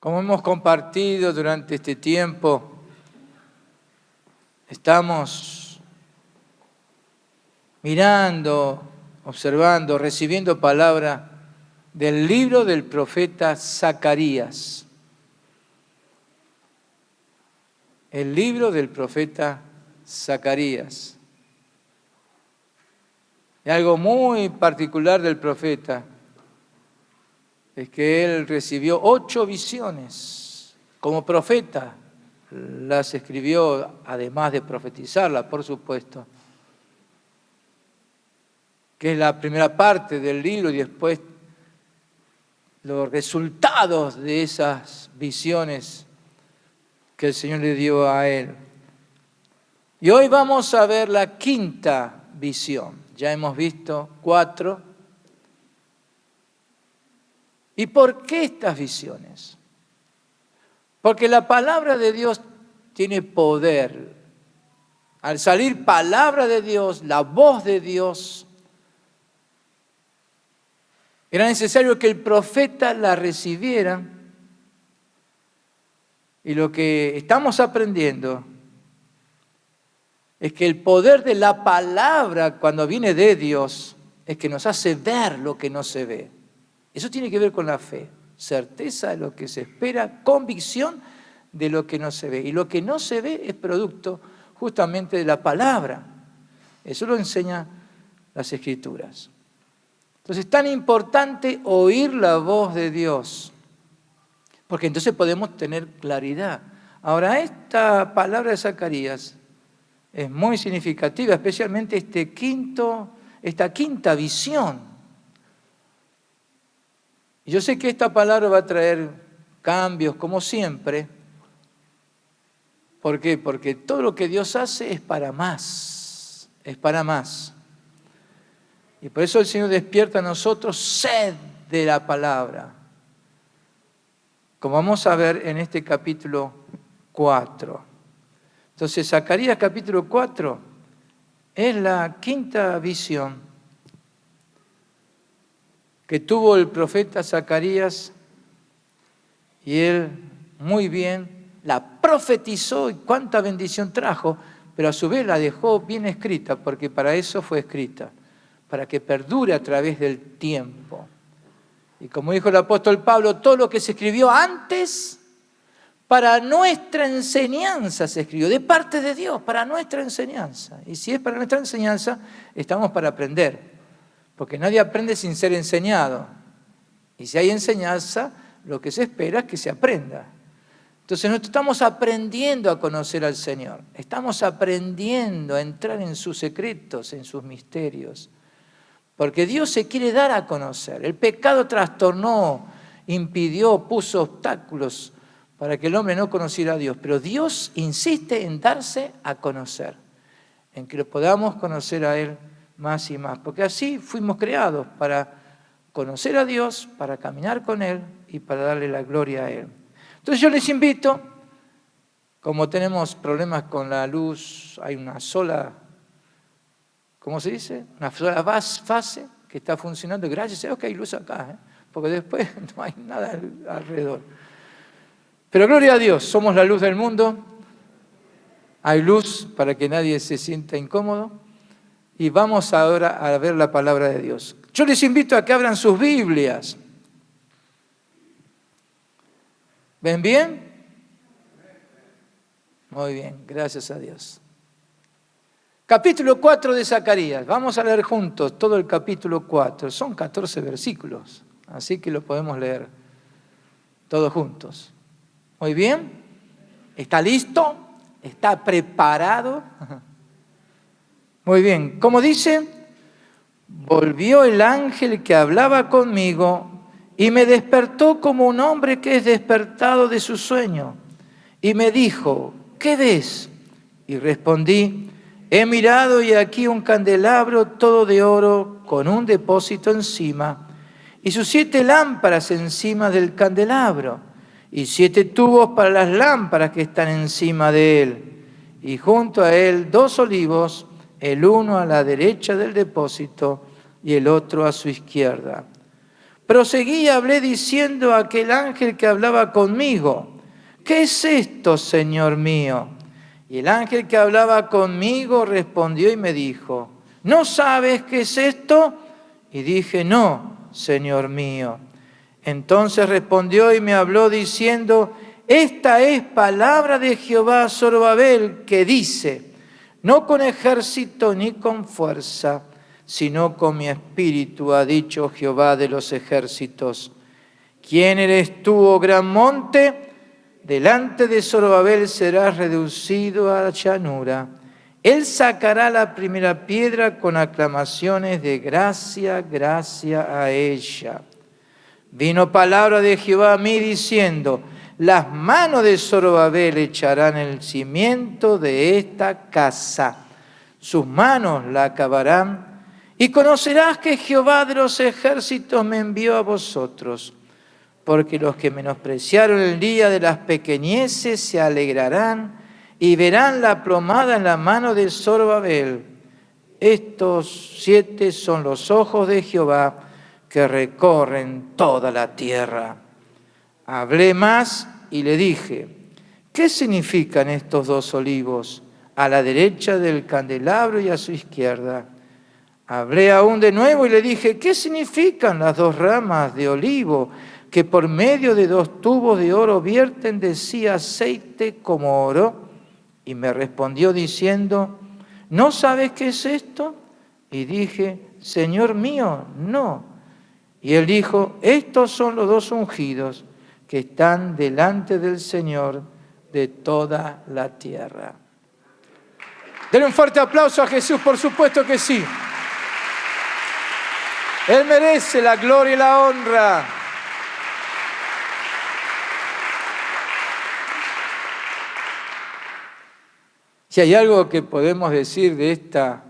Como hemos compartido durante este tiempo, estamos mirando, observando, recibiendo palabra del libro del profeta Zacarías. El libro del profeta Zacarías. Y algo muy particular del profeta es que él recibió 8 visiones como profeta. Las escribió, además de profetizarlas, por supuesto, que es la primera parte del libro, y después los resultados de esas visiones que el Señor le dio a él. Y hoy vamos a ver la 5ª visión. Ya hemos visto 4. ¿Y por qué estas visiones? Porque la palabra de Dios tiene poder. Al salir palabra de Dios, la voz de Dios, era necesario que el profeta la recibiera. Y lo que estamos aprendiendo es que el poder de la palabra, cuando viene de Dios, es que nos hace ver lo que no se ve. Eso tiene que ver con la fe, certeza de lo que se espera, convicción de lo que no se ve. Y lo que no se ve es producto justamente de la palabra. Eso lo enseñan las Escrituras. Entonces es tan importante oír la voz de Dios, porque entonces podemos tener claridad. Ahora, esta palabra de Zacarías es muy significativa, especialmente esta 5ª visión. Y yo sé que esta palabra va a traer cambios, como siempre. ¿Por qué? Porque todo lo que Dios hace es para más. Es para más. Y por eso el Señor despierta a nosotros sed de la palabra. Como vamos a ver en este capítulo 4. Entonces, Zacarías capítulo 4 es la 5ª visión que tuvo el profeta Zacarías, y él muy bien la profetizó y cuánta bendición trajo, pero a su vez la dejó bien escrita, porque para eso fue escrita, para que perdure a través del tiempo. Y como dijo el apóstol Pablo, todo lo que se escribió antes, para nuestra enseñanza se escribió, de parte de Dios, para nuestra enseñanza. Y si es para nuestra enseñanza, estamos para aprender. Porque nadie aprende sin ser enseñado. Y si hay enseñanza, lo que se espera es que se aprenda. Entonces nosotros estamos aprendiendo a conocer al Señor. Estamos aprendiendo a entrar en sus secretos, en sus misterios. Porque Dios se quiere dar a conocer. El pecado trastornó, impidió, puso obstáculos para que el hombre no conociera a Dios. Pero Dios insiste en darse a conocer, en que lo podamos conocer a Él más y más, porque así fuimos creados para conocer a Dios, para caminar con Él y para darle la gloria a Él. Entonces yo les invito, como tenemos problemas con la luz, hay una sola, ¿cómo se dice? Una sola fase que está funcionando, gracias a Dios que hay luz acá, porque después no hay nada alrededor. Pero gloria a Dios, somos la luz del mundo, hay luz para que nadie se sienta incómodo. Y vamos ahora a ver la palabra de Dios. Yo les invito a que abran sus Biblias. ¿Ven bien? Muy bien, gracias a Dios. Capítulo 4 de Zacarías. Vamos a leer juntos todo el capítulo 4. Son 14 versículos, así que lo podemos leer todos juntos. Muy bien. ¿Está listo? ¿Está preparado? Muy bien, como dice, volvió el ángel que hablaba conmigo y me despertó como un hombre que es despertado de su sueño. Y me dijo, ¿qué ves? Y respondí, he mirado y aquí un candelabro todo de oro con un depósito encima y sus 7 lámparas encima del candelabro y 7 tubos para las lámparas que están encima de él. Y junto a él 2 olivos, el uno a la derecha del depósito y el otro a su izquierda. Proseguí y hablé diciendo a aquel ángel que hablaba conmigo: ¿qué es esto, Señor mío? Y el ángel que hablaba conmigo respondió y me dijo: ¿no sabes qué es esto? Y dije: no, Señor mío. Entonces respondió y me habló diciendo: esta es palabra de Jehová a Zorobabel, que dice: no con ejército ni con fuerza, sino con mi espíritu, ha dicho Jehová de los ejércitos. ¿Quién eres tú, oh gran monte? Delante de Zorobabel serás reducido a llanura. Él sacará la primera piedra con aclamaciones de gracia, gracia a ella. Vino palabra de Jehová a mí diciendo: las manos de Zorobabel echarán el cimiento de esta casa, sus manos la acabarán, y conocerás que Jehová de los ejércitos me envió a vosotros, porque los que menospreciaron el día de las pequeñeces se alegrarán y verán la plomada en la mano de Zorobabel. Estos 7 son los ojos de Jehová que recorren toda la tierra. Hablé más y le dije: ¿qué significan estos 2 olivos a la derecha del candelabro y a su izquierda? Hablé aún de nuevo y le dije: ¿qué significan las 2 ramas de olivo que por medio de 2 tubos de oro vierten de sí aceite como oro? Y me respondió diciendo: ¿no sabes qué es esto? Y dije: Señor mío, no. Y él dijo: estos son los 2 ungidos que están delante del Señor de toda la tierra. Denle un fuerte aplauso a Jesús, por supuesto que sí. Él merece la gloria y la honra. Si hay algo que podemos decir de esta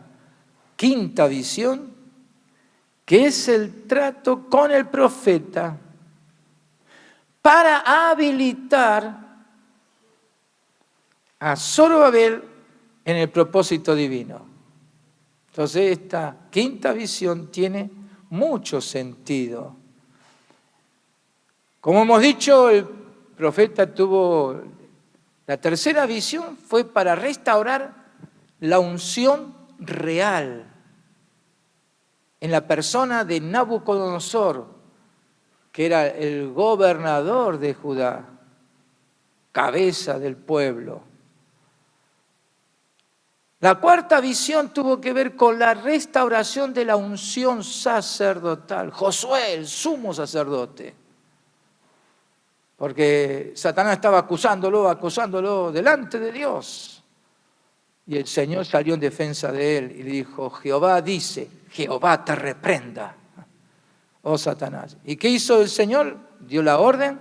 quinta visión, que es el trato con el profeta para habilitar a Zorobabel en el propósito divino. Entonces esta quinta visión tiene mucho sentido. Como hemos dicho, el profeta tuvo la tercera visión, fue para restaurar la unción real en la persona de Nabucodonosor, que era el gobernador de Judá, cabeza del pueblo. La cuarta visión tuvo que ver con la restauración de la unción sacerdotal. Josué, el sumo sacerdote. Porque Satanás estaba acusándolo delante de Dios. Y el Señor salió en defensa de él y le dijo: Jehová dice, Jehová te reprenda, oh Satanás. ¿Y qué hizo el Señor? Dio la orden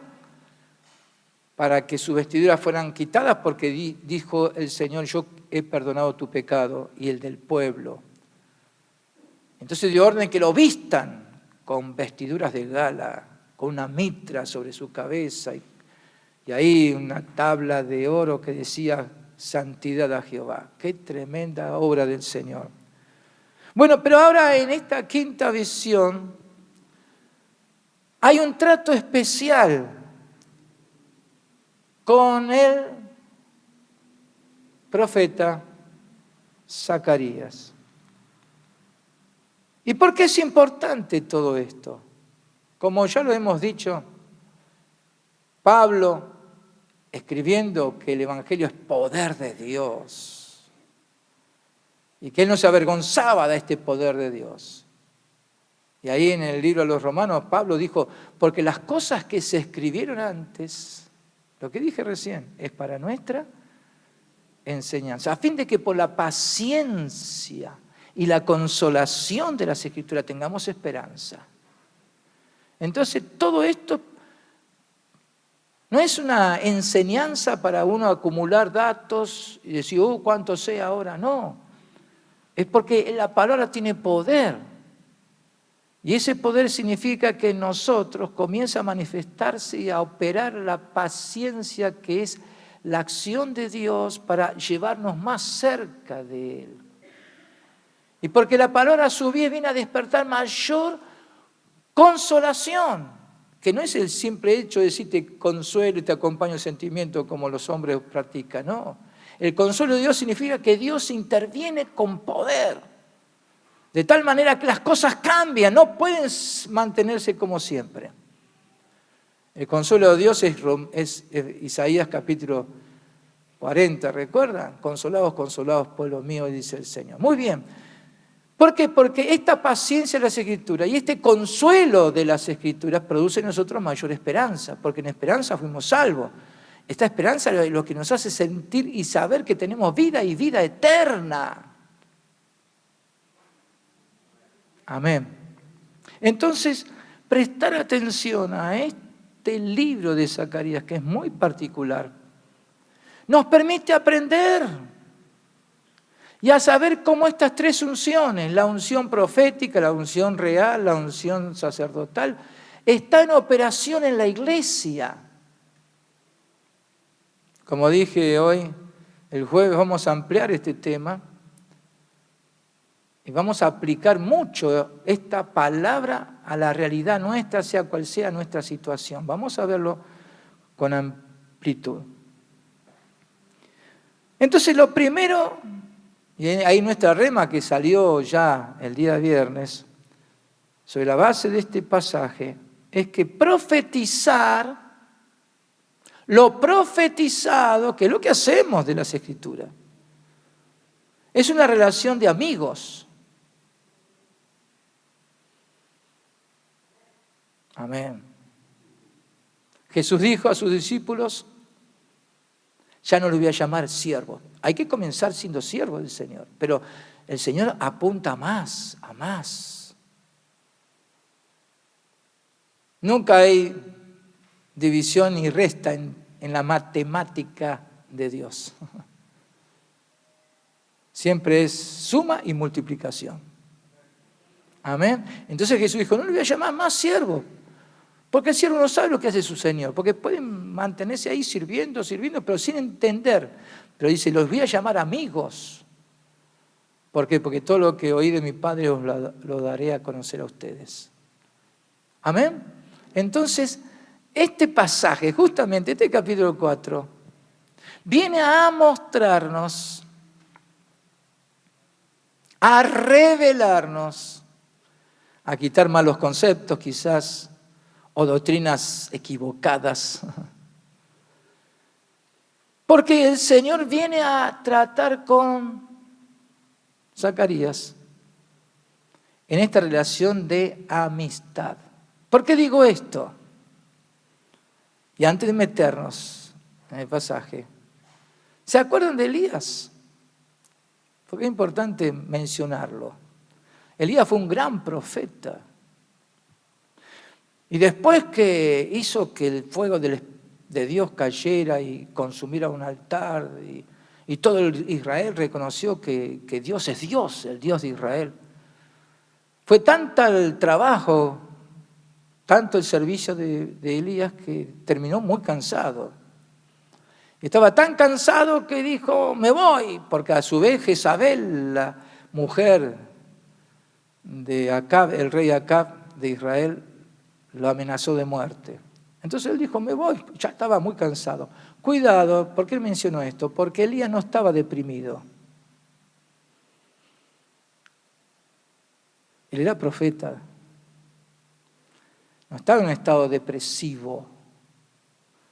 para que sus vestiduras fueran quitadas, porque dijo el Señor: yo he perdonado tu pecado y el del pueblo. Entonces dio orden que lo vistan con vestiduras de gala, con una mitra sobre su cabeza y ahí una tabla de oro que decía: santidad a Jehová. Qué tremenda obra del Señor. Bueno, pero ahora en esta quinta visión hay un trato especial con el profeta Zacarías. ¿Y por qué es importante todo esto? Como ya lo hemos dicho, Pablo, escribiendo que el Evangelio es poder de Dios y que él no se avergonzaba de este poder de Dios. Y ahí en el libro de los Romanos, Pablo dijo: porque las cosas que se escribieron antes, lo que dije recién, es para nuestra enseñanza, a fin de que por la paciencia y la consolación de las Escrituras tengamos esperanza. Entonces, todo esto no es una enseñanza para uno acumular datos y decir: cuánto sé ahora. No, es porque la palabra tiene poder. Y ese poder significa que en nosotros comienza a manifestarse y a operar la paciencia, que es la acción de Dios para llevarnos más cerca de Él. Y porque la palabra a su vez viene a despertar mayor Consolación, que no es el simple hecho de decir te consuelo y te acompaño el sentimiento como los hombres practican, no. El consuelo de Dios significa que Dios interviene con poder, de tal manera que las cosas cambian, no pueden mantenerse como siempre. El consuelo de Dios es Isaías capítulo 40, ¿recuerdan? Consolados, consolados, pueblo mío, dice el Señor. Muy bien. ¿Por qué? Porque esta paciencia de las Escrituras y este consuelo de las Escrituras produce en nosotros mayor esperanza, porque en esperanza fuimos salvos. Esta esperanza es lo que nos hace sentir y saber que tenemos vida y vida eterna. Amén. Entonces, prestar atención a este libro de Zacarías, que es muy particular, nos permite aprender y a saber cómo estas tres unciones, la unción profética, la unción real, la unción sacerdotal, está en operación en la iglesia. Como dije hoy, el jueves vamos a ampliar este tema y vamos a aplicar mucho esta palabra a la realidad nuestra, sea cual sea nuestra situación. Vamos a verlo con amplitud. Entonces, lo primero, y ahí nuestra rema que salió ya el día viernes, sobre la base de este pasaje, es que profetizar lo profetizado, que es lo que hacemos de las Escrituras, es una relación de amigos. Amén. Jesús dijo a sus discípulos, ya no lo voy a llamar siervo. Hay que comenzar siendo siervo del Señor, pero el Señor apunta a más, a más. Nunca hay división ni resta en la matemática de Dios. Siempre es suma y multiplicación. Amén. Entonces Jesús dijo, no le voy a llamar más siervo, porque el siervo no sabe lo que hace su Señor, porque pueden mantenerse ahí sirviendo, pero sin entender. Pero dice, los voy a llamar amigos. ¿Por qué? Porque todo lo que oí de mi Padre os lo daré a conocer a ustedes. Amén. Entonces, este pasaje, justamente este capítulo 4, viene a mostrarnos, a revelarnos, a quitar malos conceptos quizás, o doctrinas equivocadas. Porque el Señor viene a tratar con Zacarías en esta relación de amistad. ¿Por qué digo esto? Y antes de meternos en el pasaje, ¿se acuerdan de Elías? Porque es importante mencionarlo. Elías fue un gran profeta. Y después que hizo que el fuego de Dios cayera y consumiera un altar, y todo Israel reconoció que Dios es Dios, el Dios de Israel. Fue tanto el trabajo, tanto el servicio de Elías, que terminó muy cansado. Estaba tan cansado que dijo, me voy, porque a su vez Jezabel, la mujer de Acab, el rey Acab de Israel, lo amenazó de muerte. Entonces él dijo, me voy, ya estaba muy cansado. Cuidado, ¿por qué él mencionó esto? Porque Elías no estaba deprimido. Él era profeta. No estaba en un estado depresivo.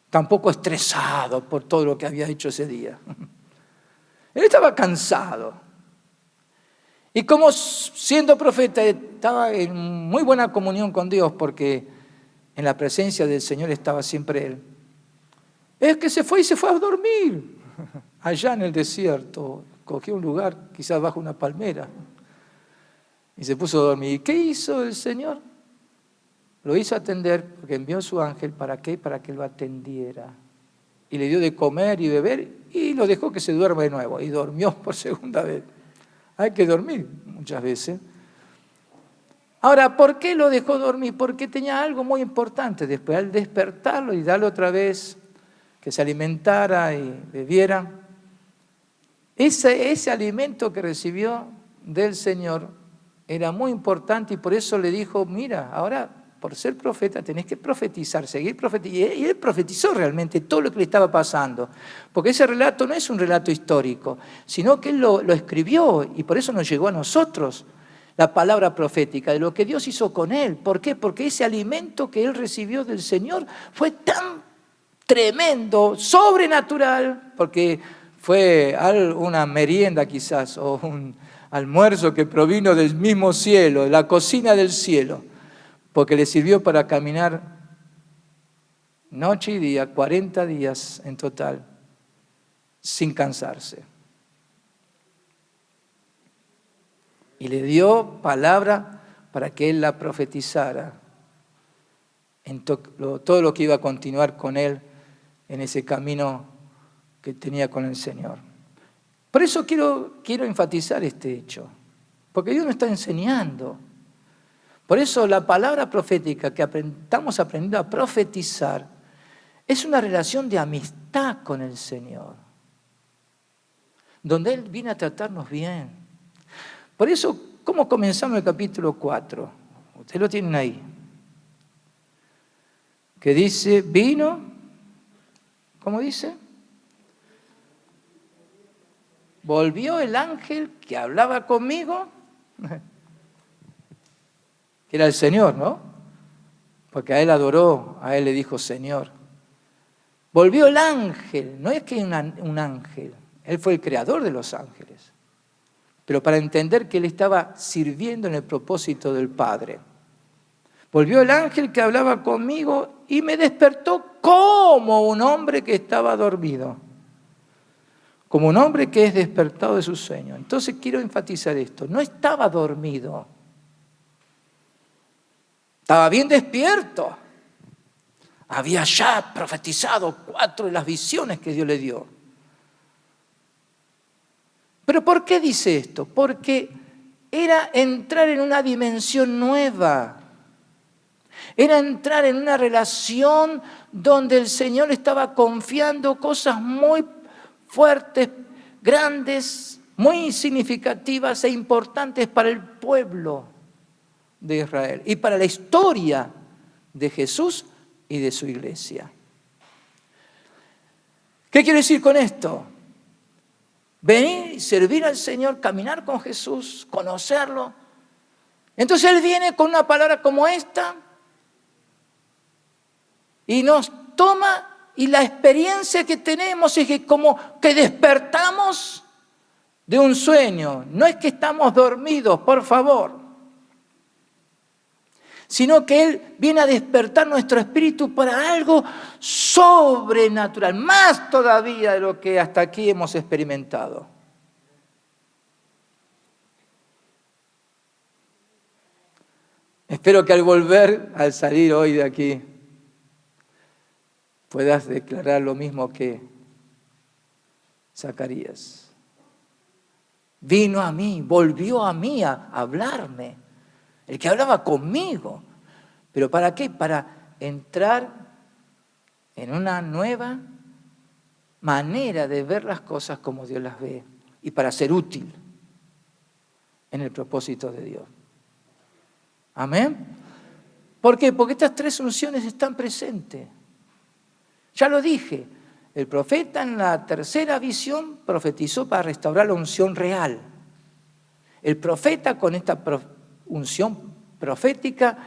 Tampoco estresado por todo lo que había hecho ese día. Él estaba cansado. Y como siendo profeta estaba en muy buena comunión con Dios, porque en la presencia del Señor estaba siempre Él. Es que se fue a dormir allá en el desierto. Cogió un lugar, quizás bajo una palmera, y se puso a dormir. ¿Y qué hizo el Señor? Lo hizo atender porque envió a su ángel. ¿Para qué? Para que lo atendiera. Y le dio de comer y beber y lo dejó que se duerma de nuevo. Y durmió por segunda vez. Hay que dormir muchas veces. Ahora, ¿por qué lo dejó dormir? Porque tenía algo muy importante. Después, al despertarlo y darle otra vez que se alimentara y bebiera, ese alimento que recibió del Señor era muy importante y por eso le dijo, mira, ahora por ser profeta tenés que profetizar, seguir profetizando. Y él profetizó realmente todo lo que le estaba pasando. Porque ese relato no es un relato histórico, sino que él lo escribió y por eso nos llegó a nosotros la palabra profética, de lo que Dios hizo con él. ¿Por qué? Porque ese alimento que él recibió del Señor fue tan tremendo, sobrenatural, porque fue una merienda quizás, o un almuerzo que provino del mismo cielo, de la cocina del cielo, porque le sirvió para caminar noche y día, 40 días en total, sin cansarse. Y le dio palabra para que él la profetizara en todo lo que iba a continuar con él en ese camino que tenía con el Señor. Por eso quiero enfatizar este hecho, porque Dios nos está enseñando. Por eso la palabra profética que estamos aprendiendo a profetizar es una relación de amistad con el Señor, donde Él viene a tratarnos bien. Por eso, ¿cómo comenzamos el capítulo 4? Ustedes lo tienen ahí. Que dice, vino, ¿cómo dice? Volvió el ángel que hablaba conmigo, que era el Señor, ¿no? Porque a él adoró, a él le dijo Señor. Volvió el ángel, no es que un ángel, él fue el creador de los ángeles, pero para entender que él estaba sirviendo en el propósito del Padre. Volvió el ángel que hablaba conmigo y me despertó como un hombre que estaba dormido, como un hombre que es despertado de su sueño. Entonces quiero enfatizar esto, no estaba dormido, estaba bien despierto. Había ya profetizado 4 de las visiones que Dios le dio. ¿Pero por qué dice esto? Porque era entrar en una dimensión nueva. Era entrar en una relación donde el Señor estaba confiando cosas muy fuertes, grandes, muy significativas e importantes para el pueblo de Israel y para la historia de Jesús y de su iglesia. ¿Qué quiero decir con esto? Venir y servir al Señor, caminar con Jesús, conocerlo. Entonces Él viene con una palabra como esta y nos toma, y la experiencia que tenemos es que como que despertamos de un sueño. No es que estamos dormidos, por favor, sino que Él viene a despertar nuestro espíritu para algo sobrenatural, más todavía de lo que hasta aquí hemos experimentado. Espero que al volver, al salir hoy de aquí, puedas declarar lo mismo que Zacarías. Vino a mí, volvió a mí a hablarme. El que hablaba conmigo. ¿Pero para qué? Para entrar en una nueva manera de ver las cosas como Dios las ve y para ser útil en el propósito de Dios. ¿Amén? ¿Por qué? Porque estas 3 unciones están presentes. Ya lo dije, el profeta en la tercera visión profetizó para restaurar la unción real. El profeta con esta unción profética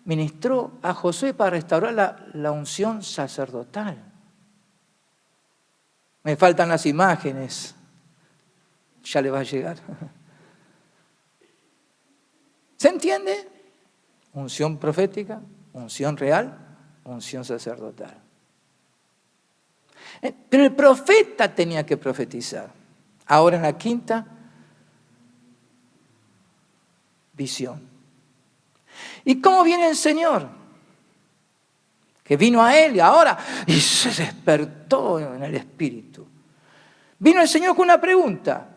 ministró a Josué para restaurar la unción sacerdotal. Me faltan las imágenes, ya le va a llegar. ¿Se entiende? Unción profética, unción real, unción sacerdotal. Pero el profeta tenía que profetizar. Ahora en la quinta visión. ¿Y cómo viene el Señor? Que vino a él y ahora y se despertó en el espíritu. Vino el Señor con una pregunta.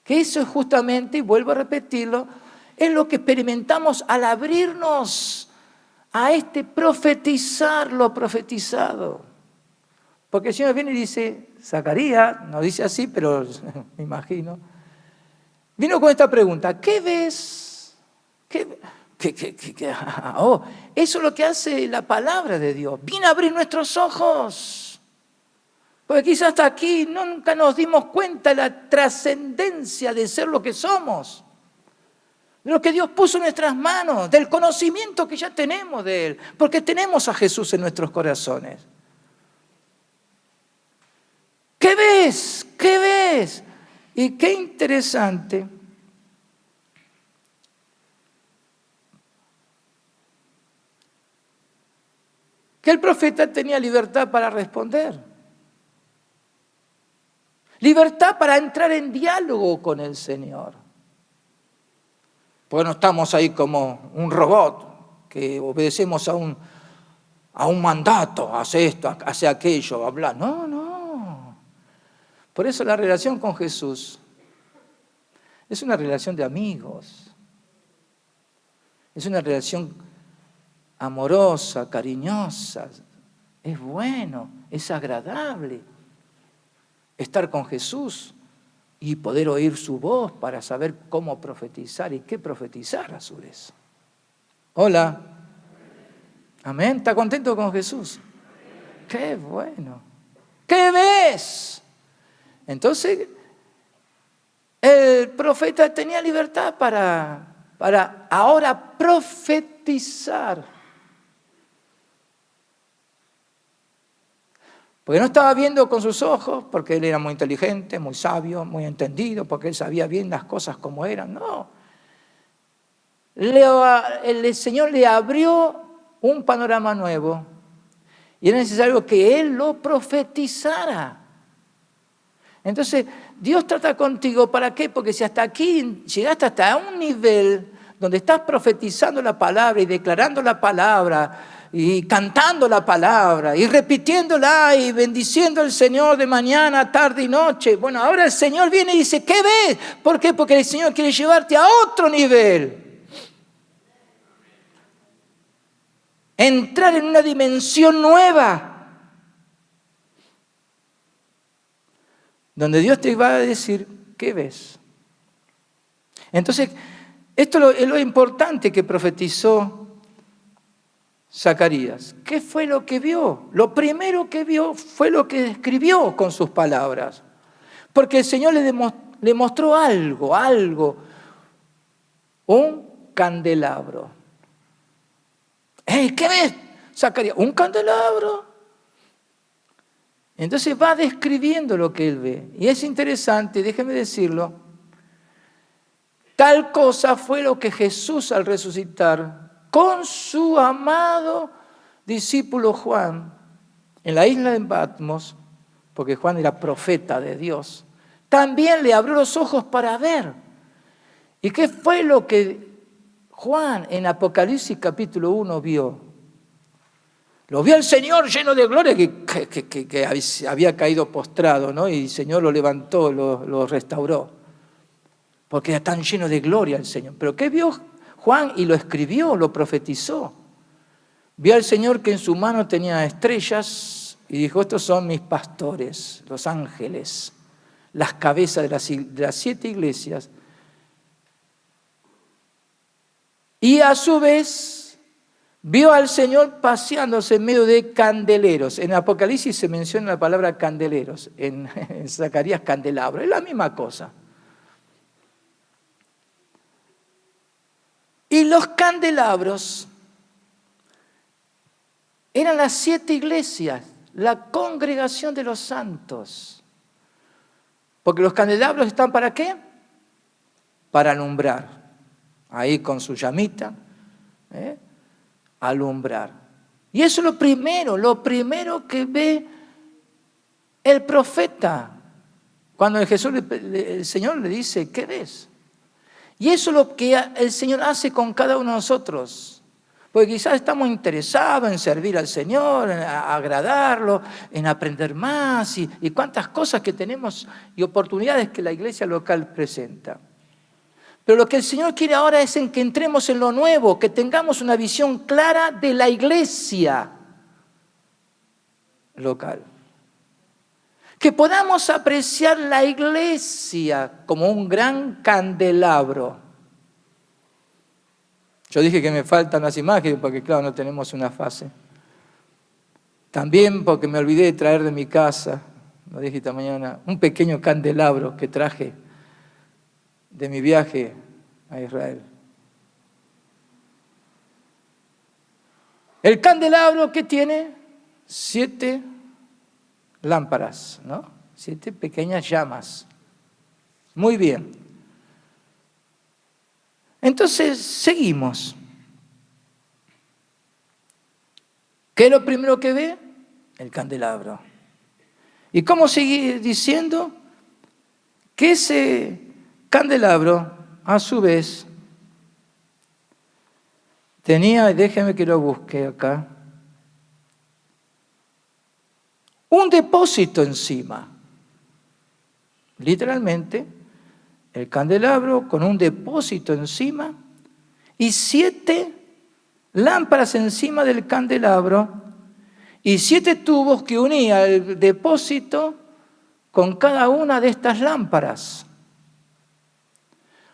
Que eso es justamente, y vuelvo a repetirlo, es lo que experimentamos al abrirnos a este profetizar lo profetizado. Porque el Señor viene y dice, Zacarías, no dice así, pero me imagino, vino con esta pregunta, ¿qué ves? ¿Qué Oh, eso es lo que hace la palabra de Dios. Viene a abrir nuestros ojos. Porque quizás hasta aquí nunca nos dimos cuenta de la trascendencia de ser lo que somos. De lo que Dios puso en nuestras manos, del conocimiento que ya tenemos de Él. Porque tenemos a Jesús en nuestros corazones. ¿Qué ves? ¿Qué ves? Y qué interesante. Que el profeta tenía libertad para responder. Libertad para entrar en diálogo con el Señor. Porque no estamos ahí como un robot que obedecemos a un mandato, hace esto, hace aquello, habla. No, no. Por eso la relación con Jesús es una relación de amigos. Es una relación amorosa, cariñosa. Es bueno, es agradable estar con Jesús y poder oír su voz para saber cómo profetizar y qué profetizar a su vez. Hola. Amén. ¿Está contento con Jesús? Qué bueno. ¿Qué ves? Entonces, el profeta tenía libertad para ahora profetizar. Porque no estaba viendo con sus ojos, porque él era muy inteligente, muy sabio, muy entendido, porque él sabía bien las cosas como eran. No. El Señor le abrió un panorama nuevo y era necesario que él lo profetizara. Entonces, Dios trata contigo, ¿para qué? Porque si hasta aquí llegaste hasta un nivel donde estás profetizando la palabra y declarando la palabra y cantando la palabra y repitiéndola y bendiciendo al Señor de mañana, tarde y noche. Bueno, ahora el Señor viene y dice, ¿qué ves? ¿Por qué? Porque el Señor quiere llevarte a otro nivel. Entrar en una dimensión nueva. Donde Dios te va a decir, ¿qué ves? Entonces, esto es lo importante que profetizó Zacarías. ¿Qué fue lo que vio? Lo primero que vio fue lo que describió con sus palabras. Porque el Señor le mostró algo, un candelabro. ¿Qué ves, Zacarías? Un candelabro. Entonces va describiendo lo que él ve. Y es interesante, déjeme decirlo, tal cosa fue lo que Jesús al resucitar con su amado discípulo Juan en la isla de Patmos, porque Juan era profeta de Dios, también le abrió los ojos para ver. ¿Y qué fue lo que Juan en Apocalipsis capítulo 1 vio? Lo vio el Señor lleno de gloria que había caído postrado, ¿no? Y el Señor lo levantó, lo restauró. Porque era tan lleno de gloria el Señor. ¿Pero qué vio Juan? Y lo escribió, lo profetizó. Vio al Señor que en su mano tenía estrellas y dijo, estos son mis pastores, los ángeles, las cabezas de las 7 iglesias. Y a su vez vio al Señor paseándose en medio de candeleros. En Apocalipsis se menciona la palabra candeleros, en Zacarías candelabro, es la misma cosa. Y los candelabros eran las 7 iglesias, la congregación de los santos. Porque los candelabros están ¿para qué? Para alumbrar. Ahí con su llamita, alumbrar. Y eso es lo primero que ve el profeta. Cuando el Señor le dice, ¿qué ves? Y eso es lo que el Señor hace con cada uno de nosotros. Porque quizás estamos interesados en servir al Señor, en agradarlo, en aprender más y cuántas cosas que tenemos y oportunidades que la iglesia local presenta. Pero lo que el Señor quiere ahora es en que entremos en lo nuevo, que tengamos una visión clara de la iglesia local. Que podamos apreciar la iglesia como un gran candelabro Yo dije que me faltan las imágenes porque, claro, no tenemos una fase. También porque me olvidé de traer de mi casa, lo dije esta mañana, un pequeño candelabro que traje de mi viaje a Israel. El candelabro que tiene 7 lámparas, ¿no? 7 pequeñas llamas. Muy bien. Entonces, seguimos. ¿Qué es lo primero que ve? El candelabro. ¿Y cómo sigue diciendo? Que ese candelabro, a su vez, tenía, y déjeme que lo busque acá, un depósito encima. Literalmente, el candelabro con un depósito encima y 7 lámparas encima del candelabro y 7 tubos que unía el depósito con cada una de estas lámparas.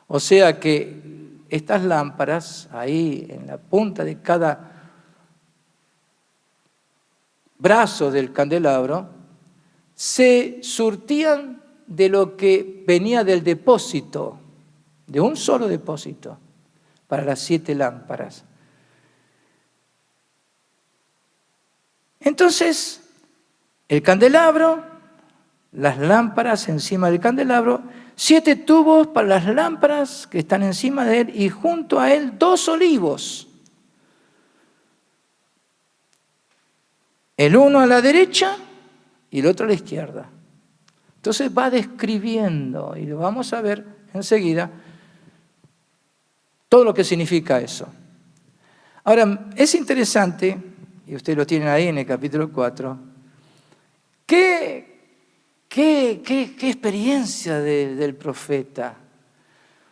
O sea que estas lámparas, ahí en la punta de cada brazo del candelabro, se surtían de lo que venía del depósito, de un solo depósito, para las 7 lámparas. Entonces, el candelabro, las lámparas encima del candelabro, 7 tubos para las lámparas que están encima de él y junto a él 2 olivos. El uno a la derecha y el otro a la izquierda. Entonces va describiendo, y lo vamos a ver enseguida, todo lo que significa eso. Ahora, es interesante, y ustedes lo tienen ahí en el capítulo 4, qué experiencia del profeta.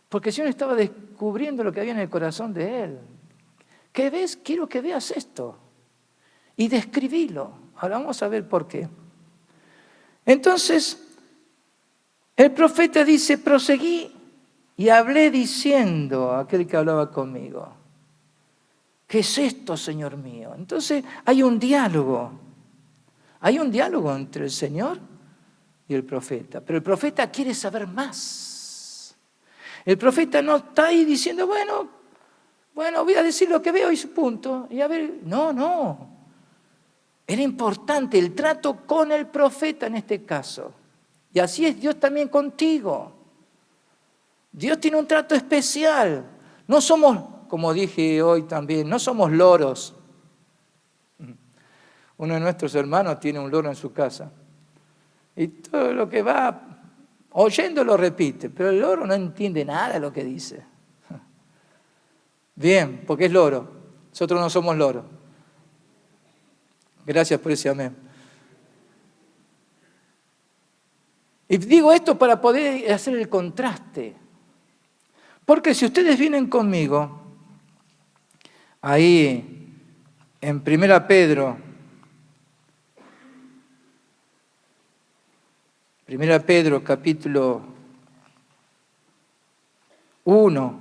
Porque el Señor estaba descubriendo lo que había en el corazón de él. ¿Qué ves? Quiero que veas esto. Y describilo. Ahora vamos a ver por qué. Entonces, el profeta dice, proseguí y hablé diciendo a aquel que hablaba conmigo, ¿qué es esto, Señor mío? Entonces hay un diálogo entre el Señor y el profeta, pero el profeta quiere saber más. El profeta no está ahí diciendo, bueno, voy a decir lo que veo y su punto, y a ver, no. Era importante el trato con el profeta en este caso. Y así es Dios también contigo. Dios tiene un trato especial. No somos, como dije hoy también, no somos loros. Uno de nuestros hermanos tiene un loro en su casa. Y todo lo que va oyendo lo repite, pero el loro no entiende nada de lo que dice. Bien, porque es loro. Nosotros no somos loros. Gracias por ese amén. Y digo esto para poder hacer el contraste. Porque si ustedes vienen conmigo, ahí en 1 Pedro, 1 Pedro capítulo 1,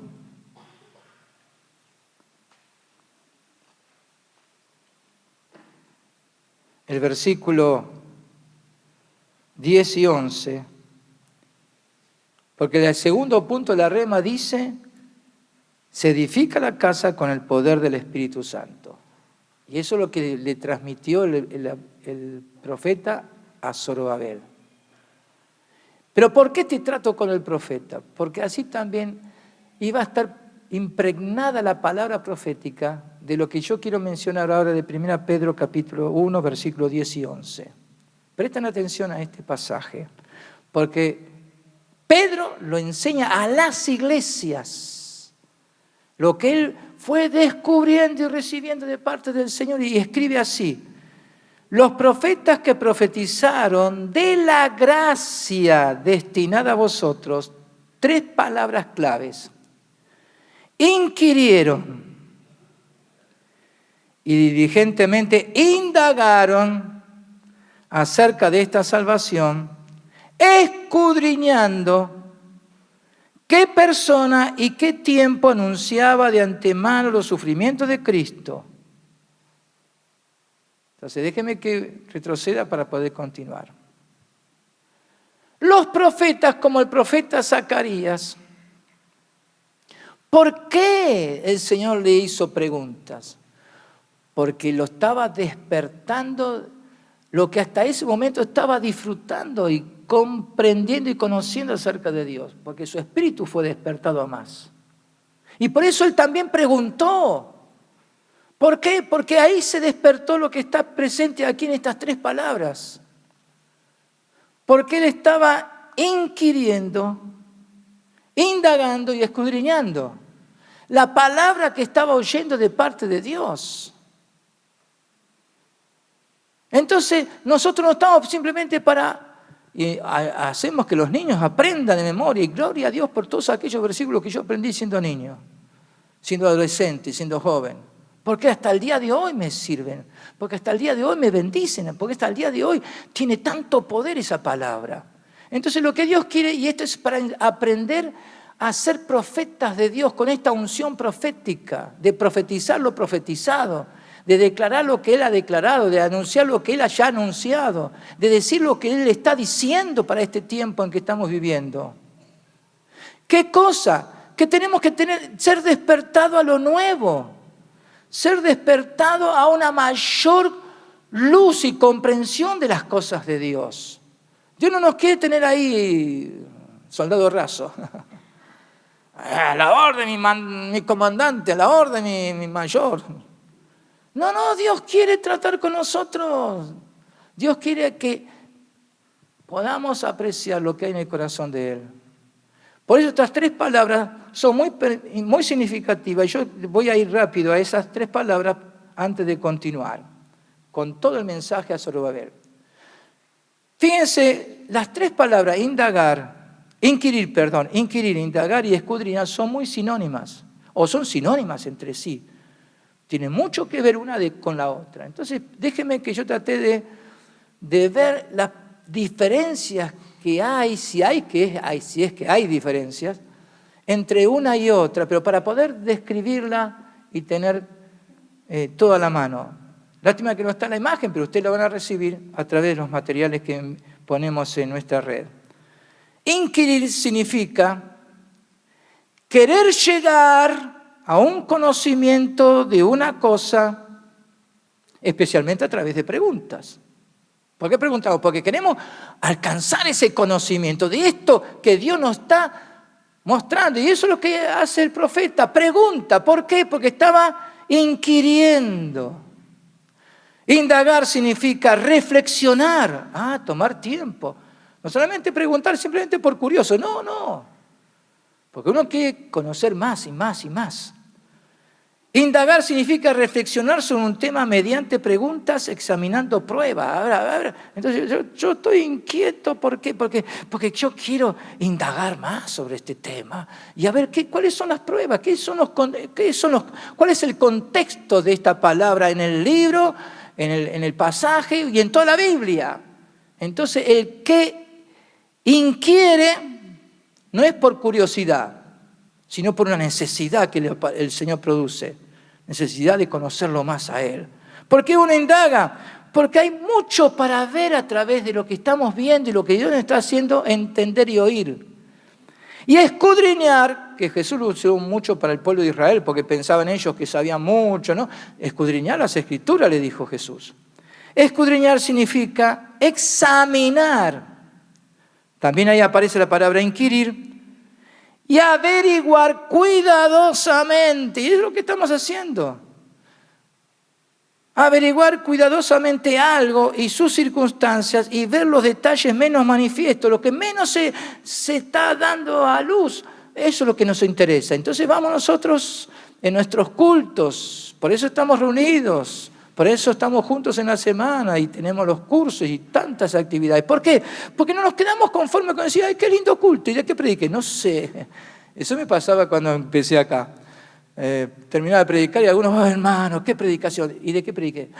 el versículo 10 y 11, porque el segundo punto de la rema dice, se edifica la casa con el poder del Espíritu Santo. Y eso es lo que le transmitió el profeta a Zorobabel. Pero ¿por qué te trato con el profeta? Porque así también iba a estar impregnada la palabra profética de lo que yo quiero mencionar ahora de 1 Pedro capítulo 1, versículos 10 y 11. Presten atención a este pasaje, porque Pedro lo enseña a las iglesias, lo que él fue descubriendo y recibiendo de parte del Señor, y escribe así: los profetas que profetizaron de la gracia destinada a vosotros, 3 palabras claves: inquirieron y diligentemente indagaron acerca de esta salvación, escudriñando ¿Qué persona y qué tiempo anunciaba de antemano los sufrimientos de Cristo? Entonces, déjeme que retroceda para poder continuar. Los profetas, como el profeta Zacarías, ¿por qué el Señor le hizo preguntas? Porque lo estaba despertando, lo que hasta ese momento estaba disfrutando y comprendiendo y conociendo acerca de Dios, porque su espíritu fue despertado a más. Y por eso él también preguntó. ¿Por qué? Porque ahí se despertó lo que está presente aquí en estas 3 palabras. Porque él estaba inquiriendo, indagando y escudriñando la palabra que estaba oyendo de parte de Dios. Entonces, nosotros no estamos simplemente hacemos que los niños aprendan de memoria, y gloria a Dios por todos aquellos versículos que yo aprendí siendo niño, siendo adolescente, siendo joven. Porque hasta el día de hoy me sirven, porque hasta el día de hoy me bendicen, porque hasta el día de hoy tiene tanto poder esa palabra. Entonces lo que Dios quiere, y esto es para aprender a ser profetas de Dios con esta unción profética, de profetizar lo profetizado, de declarar lo que Él ha declarado, de anunciar lo que Él haya anunciado, de decir lo que Él está diciendo para este tiempo en que estamos viviendo. ¿Qué cosa? Que tenemos que ser despertados a lo nuevo, ser despertado a una mayor luz y comprensión de las cosas de Dios. Dios no nos quiere tener ahí soldado raso. A la orden mi comandante, a la orden mi mayor. No, Dios quiere tratar con nosotros. Dios quiere que podamos apreciar lo que hay en el corazón de Él. Por eso estas 3 palabras son muy significativas. Y yo voy a ir rápido a esas 3 palabras antes de continuar con todo el mensaje a Zorobabel. Fíjense, las 3 palabras inquirir, indagar y escudriñar son muy sinónimas, o son sinónimas entre sí. Tiene mucho que ver una con la otra. Entonces, déjeme que yo trate de ver las diferencias que hay, si es que hay diferencias, entre una y otra, pero para poder describirla y tener toda la mano. Lástima que no está en la imagen, pero ustedes la van a recibir a través de los materiales que ponemos en nuestra red. Inquirir significa querer llegar a un conocimiento de una cosa, especialmente a través de preguntas. ¿Por qué preguntamos? Porque queremos alcanzar ese conocimiento de esto que Dios nos está mostrando. Y eso es lo que hace el profeta, pregunta. ¿Por qué? Porque estaba inquiriendo. Indagar significa reflexionar, tomar tiempo. No solamente preguntar simplemente por curioso, no. Porque uno quiere conocer más y más y más. Indagar significa reflexionar sobre un tema mediante preguntas, examinando pruebas. A ver. Entonces yo estoy inquieto, ¿por qué? Porque yo quiero indagar más sobre este tema y a ver cuáles son las pruebas, cuál es el contexto de esta palabra en el libro, en el pasaje y en toda la Biblia. Entonces el que inquiere no es por curiosidad, sino por una necesidad que el Señor produce. Necesidad de conocerlo más a Él. ¿Por qué uno indaga? Porque hay mucho para ver a través de lo que estamos viendo y lo que Dios nos está haciendo entender y oír. Y escudriñar, que Jesús lo usó mucho para el pueblo de Israel, porque pensaban ellos que sabían mucho, ¿no? Escudriñar las Escrituras, le dijo Jesús. Escudriñar significa examinar. También ahí aparece la palabra inquirir. Y averiguar cuidadosamente. Y es lo que estamos haciendo. Averiguar cuidadosamente algo y sus circunstancias y ver los detalles menos manifiestos, lo que menos se está dando a luz. Eso es lo que nos interesa. Entonces vamos nosotros en nuestros cultos. Por eso estamos reunidos. Por eso estamos juntos en la semana y tenemos los cursos y tantas actividades. ¿Por qué? Porque no nos quedamos conformes con decir, ¡ay, qué lindo culto! ¿Y de qué prediqué? No sé. Eso me pasaba cuando empecé acá. Terminaba de predicar y algunos, hermano, ¿qué predicación? ¿Y de qué prediqué?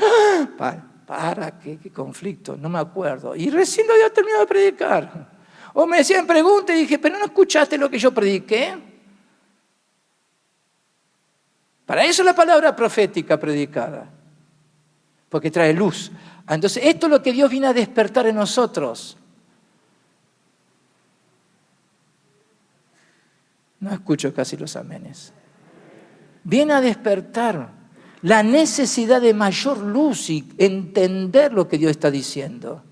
¿Qué conflicto? No me acuerdo. Y recién lo había terminado de predicar. O me decían preguntas y dije, pero ¿no escuchaste lo que yo prediqué? Para eso es la palabra profética predicada, porque trae luz. Entonces, esto es lo que Dios viene a despertar en nosotros. No escucho casi los amenes. Viene a despertar la necesidad de mayor luz y entender lo que Dios está diciendo.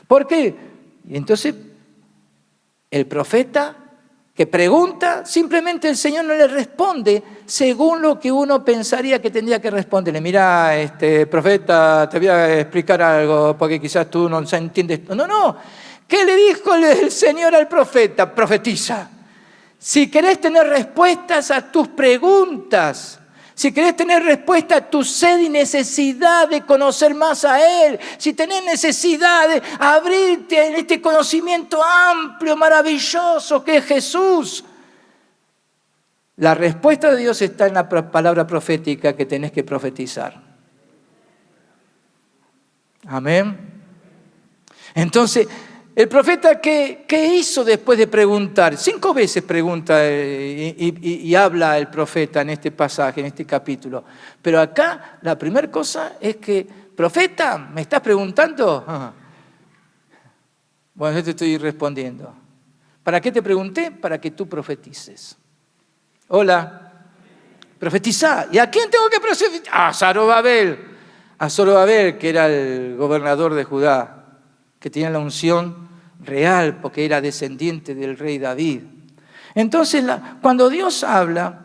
¿Por qué? Y entonces, el profeta que pregunta, simplemente el Señor no le responde según lo que uno pensaría que tendría que responderle. Mira, profeta, te voy a explicar algo porque quizás tú no entiendes. No. ¿Qué le dijo el Señor al profeta? Profetiza. Si querés tener respuestas a tus preguntas, si querés tener respuesta a tu sed y necesidad de conocer más a Él, si tenés necesidad de abrirte en este conocimiento amplio, maravilloso que es Jesús, la respuesta de Dios está en la palabra profética que tenés que profetizar. Amén. Entonces, el profeta, ¿qué hizo después de preguntar? 5 veces pregunta y habla el profeta en este pasaje, en este capítulo. Pero acá la primera cosa es que, profeta, ¿me estás preguntando? Bueno, yo te estoy respondiendo. ¿Para qué te pregunté? Para que tú profetices. Hola, profetizá. ¿Y a quién tengo que profetizar? A Zorobabel. A Zorobabel, que era el gobernador de Judá, que tenía la unción real porque era descendiente del rey David. Entonces, cuando Dios habla,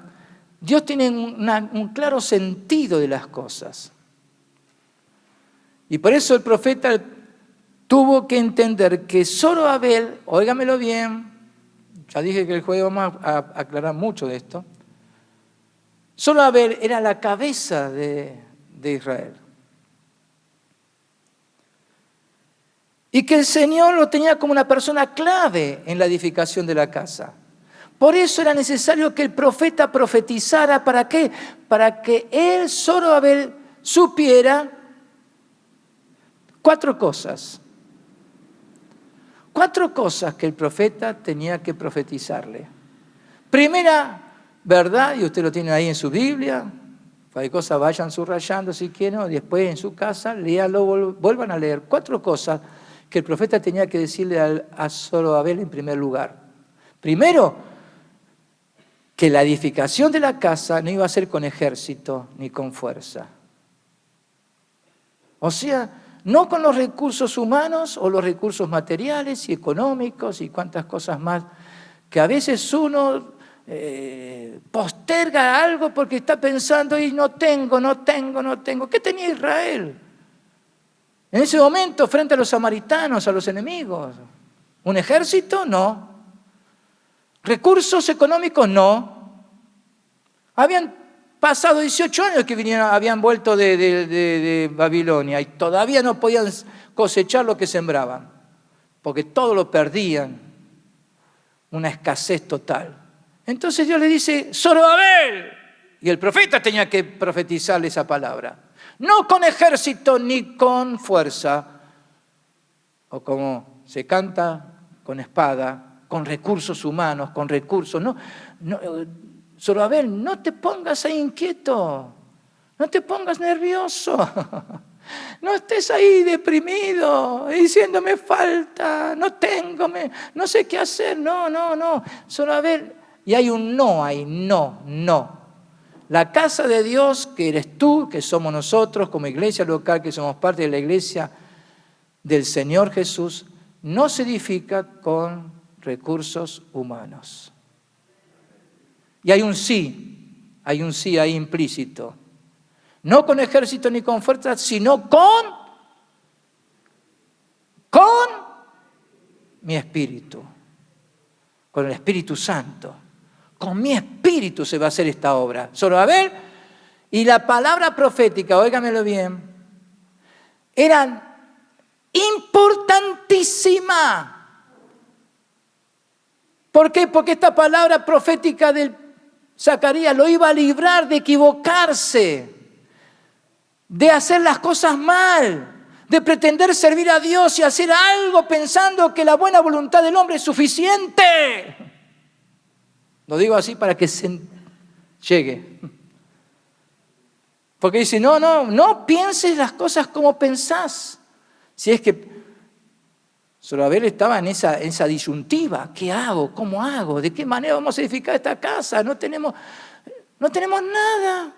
Dios tiene un claro sentido de las cosas. Y por eso el profeta tuvo que entender que Zorobabel, óigamelo bien, ya dije que el jueves vamos a aclarar mucho de esto, Zorobabel era la cabeza de Israel. Y que el Señor lo tenía como una persona clave en la edificación de la casa. Por eso era necesario que el profeta profetizara. ¿Para qué? Para que él, Zorobabel, supiera 4 cosas. 4 cosas que el profeta tenía que profetizarle. Primera verdad, y usted lo tiene ahí en su Biblia, cualquier cosa vayan subrayando si quieren, o después en su casa, léanlo, vuelvan a leer. 4 cosas que el profeta tenía que decirle a Zorobabel en primer lugar. Primero, que la edificación de la casa no iba a ser con ejército ni con fuerza. O sea, no con los recursos humanos o los recursos materiales y económicos y cuantas cosas más, que a veces uno posterga algo porque está pensando y no tengo. ¿Qué tenía Israel? En ese momento, frente a los samaritanos, a los enemigos. ¿Un ejército? No. ¿Recursos económicos? No. Habían pasado 18 años que habían vuelto de Babilonia y todavía no podían cosechar lo que sembraban, porque todo lo perdían. Una escasez total. Entonces Dios le dice, Zorobabel, y el profeta tenía que profetizarle esa palabra. No con ejército ni con fuerza, o como se canta, con espada, con recursos humanos, con recursos. No, Zorobabel, no te pongas ahí inquieto, no te pongas nervioso, no estés ahí deprimido, diciendo me falta, no tengo, no sé qué hacer, no. Zorobabel, y hay un no ahí, no. La casa de Dios, que eres tú, que somos nosotros, como iglesia local, que somos parte de la iglesia del Señor Jesús, no se edifica con recursos humanos. Y hay un sí ahí implícito. No con ejército ni con fuerza, sino con mi espíritu, con el Espíritu Santo. Con mi espíritu se va a hacer esta obra. Zorobabel, y la palabra profética, óigamelo bien, eran importantísima. ¿Por qué? Porque esta palabra profética de Zacarías lo iba a librar de equivocarse, de hacer las cosas mal, de pretender servir a Dios y hacer algo pensando que la buena voluntad del hombre es suficiente. Lo digo así para que se llegue. Porque dice, no pienses las cosas como pensás. Si es que Zorobabel estaba en esa disyuntiva. ¿Qué hago? ¿Cómo hago? ¿De qué manera vamos a edificar esta casa? No tenemos nada.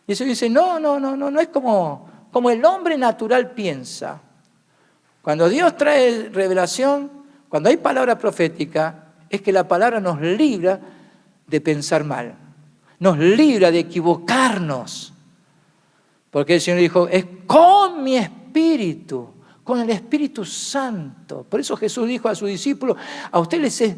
Y eso dice, no es como el hombre natural piensa. Cuando Dios trae revelación, cuando hay palabra profética, es que la palabra nos libra de pensar mal. Nos libra de equivocarnos. Porque el Señor dijo, es con mi espíritu, con el Espíritu Santo. Por eso Jesús dijo a sus discípulos, a ustedes les es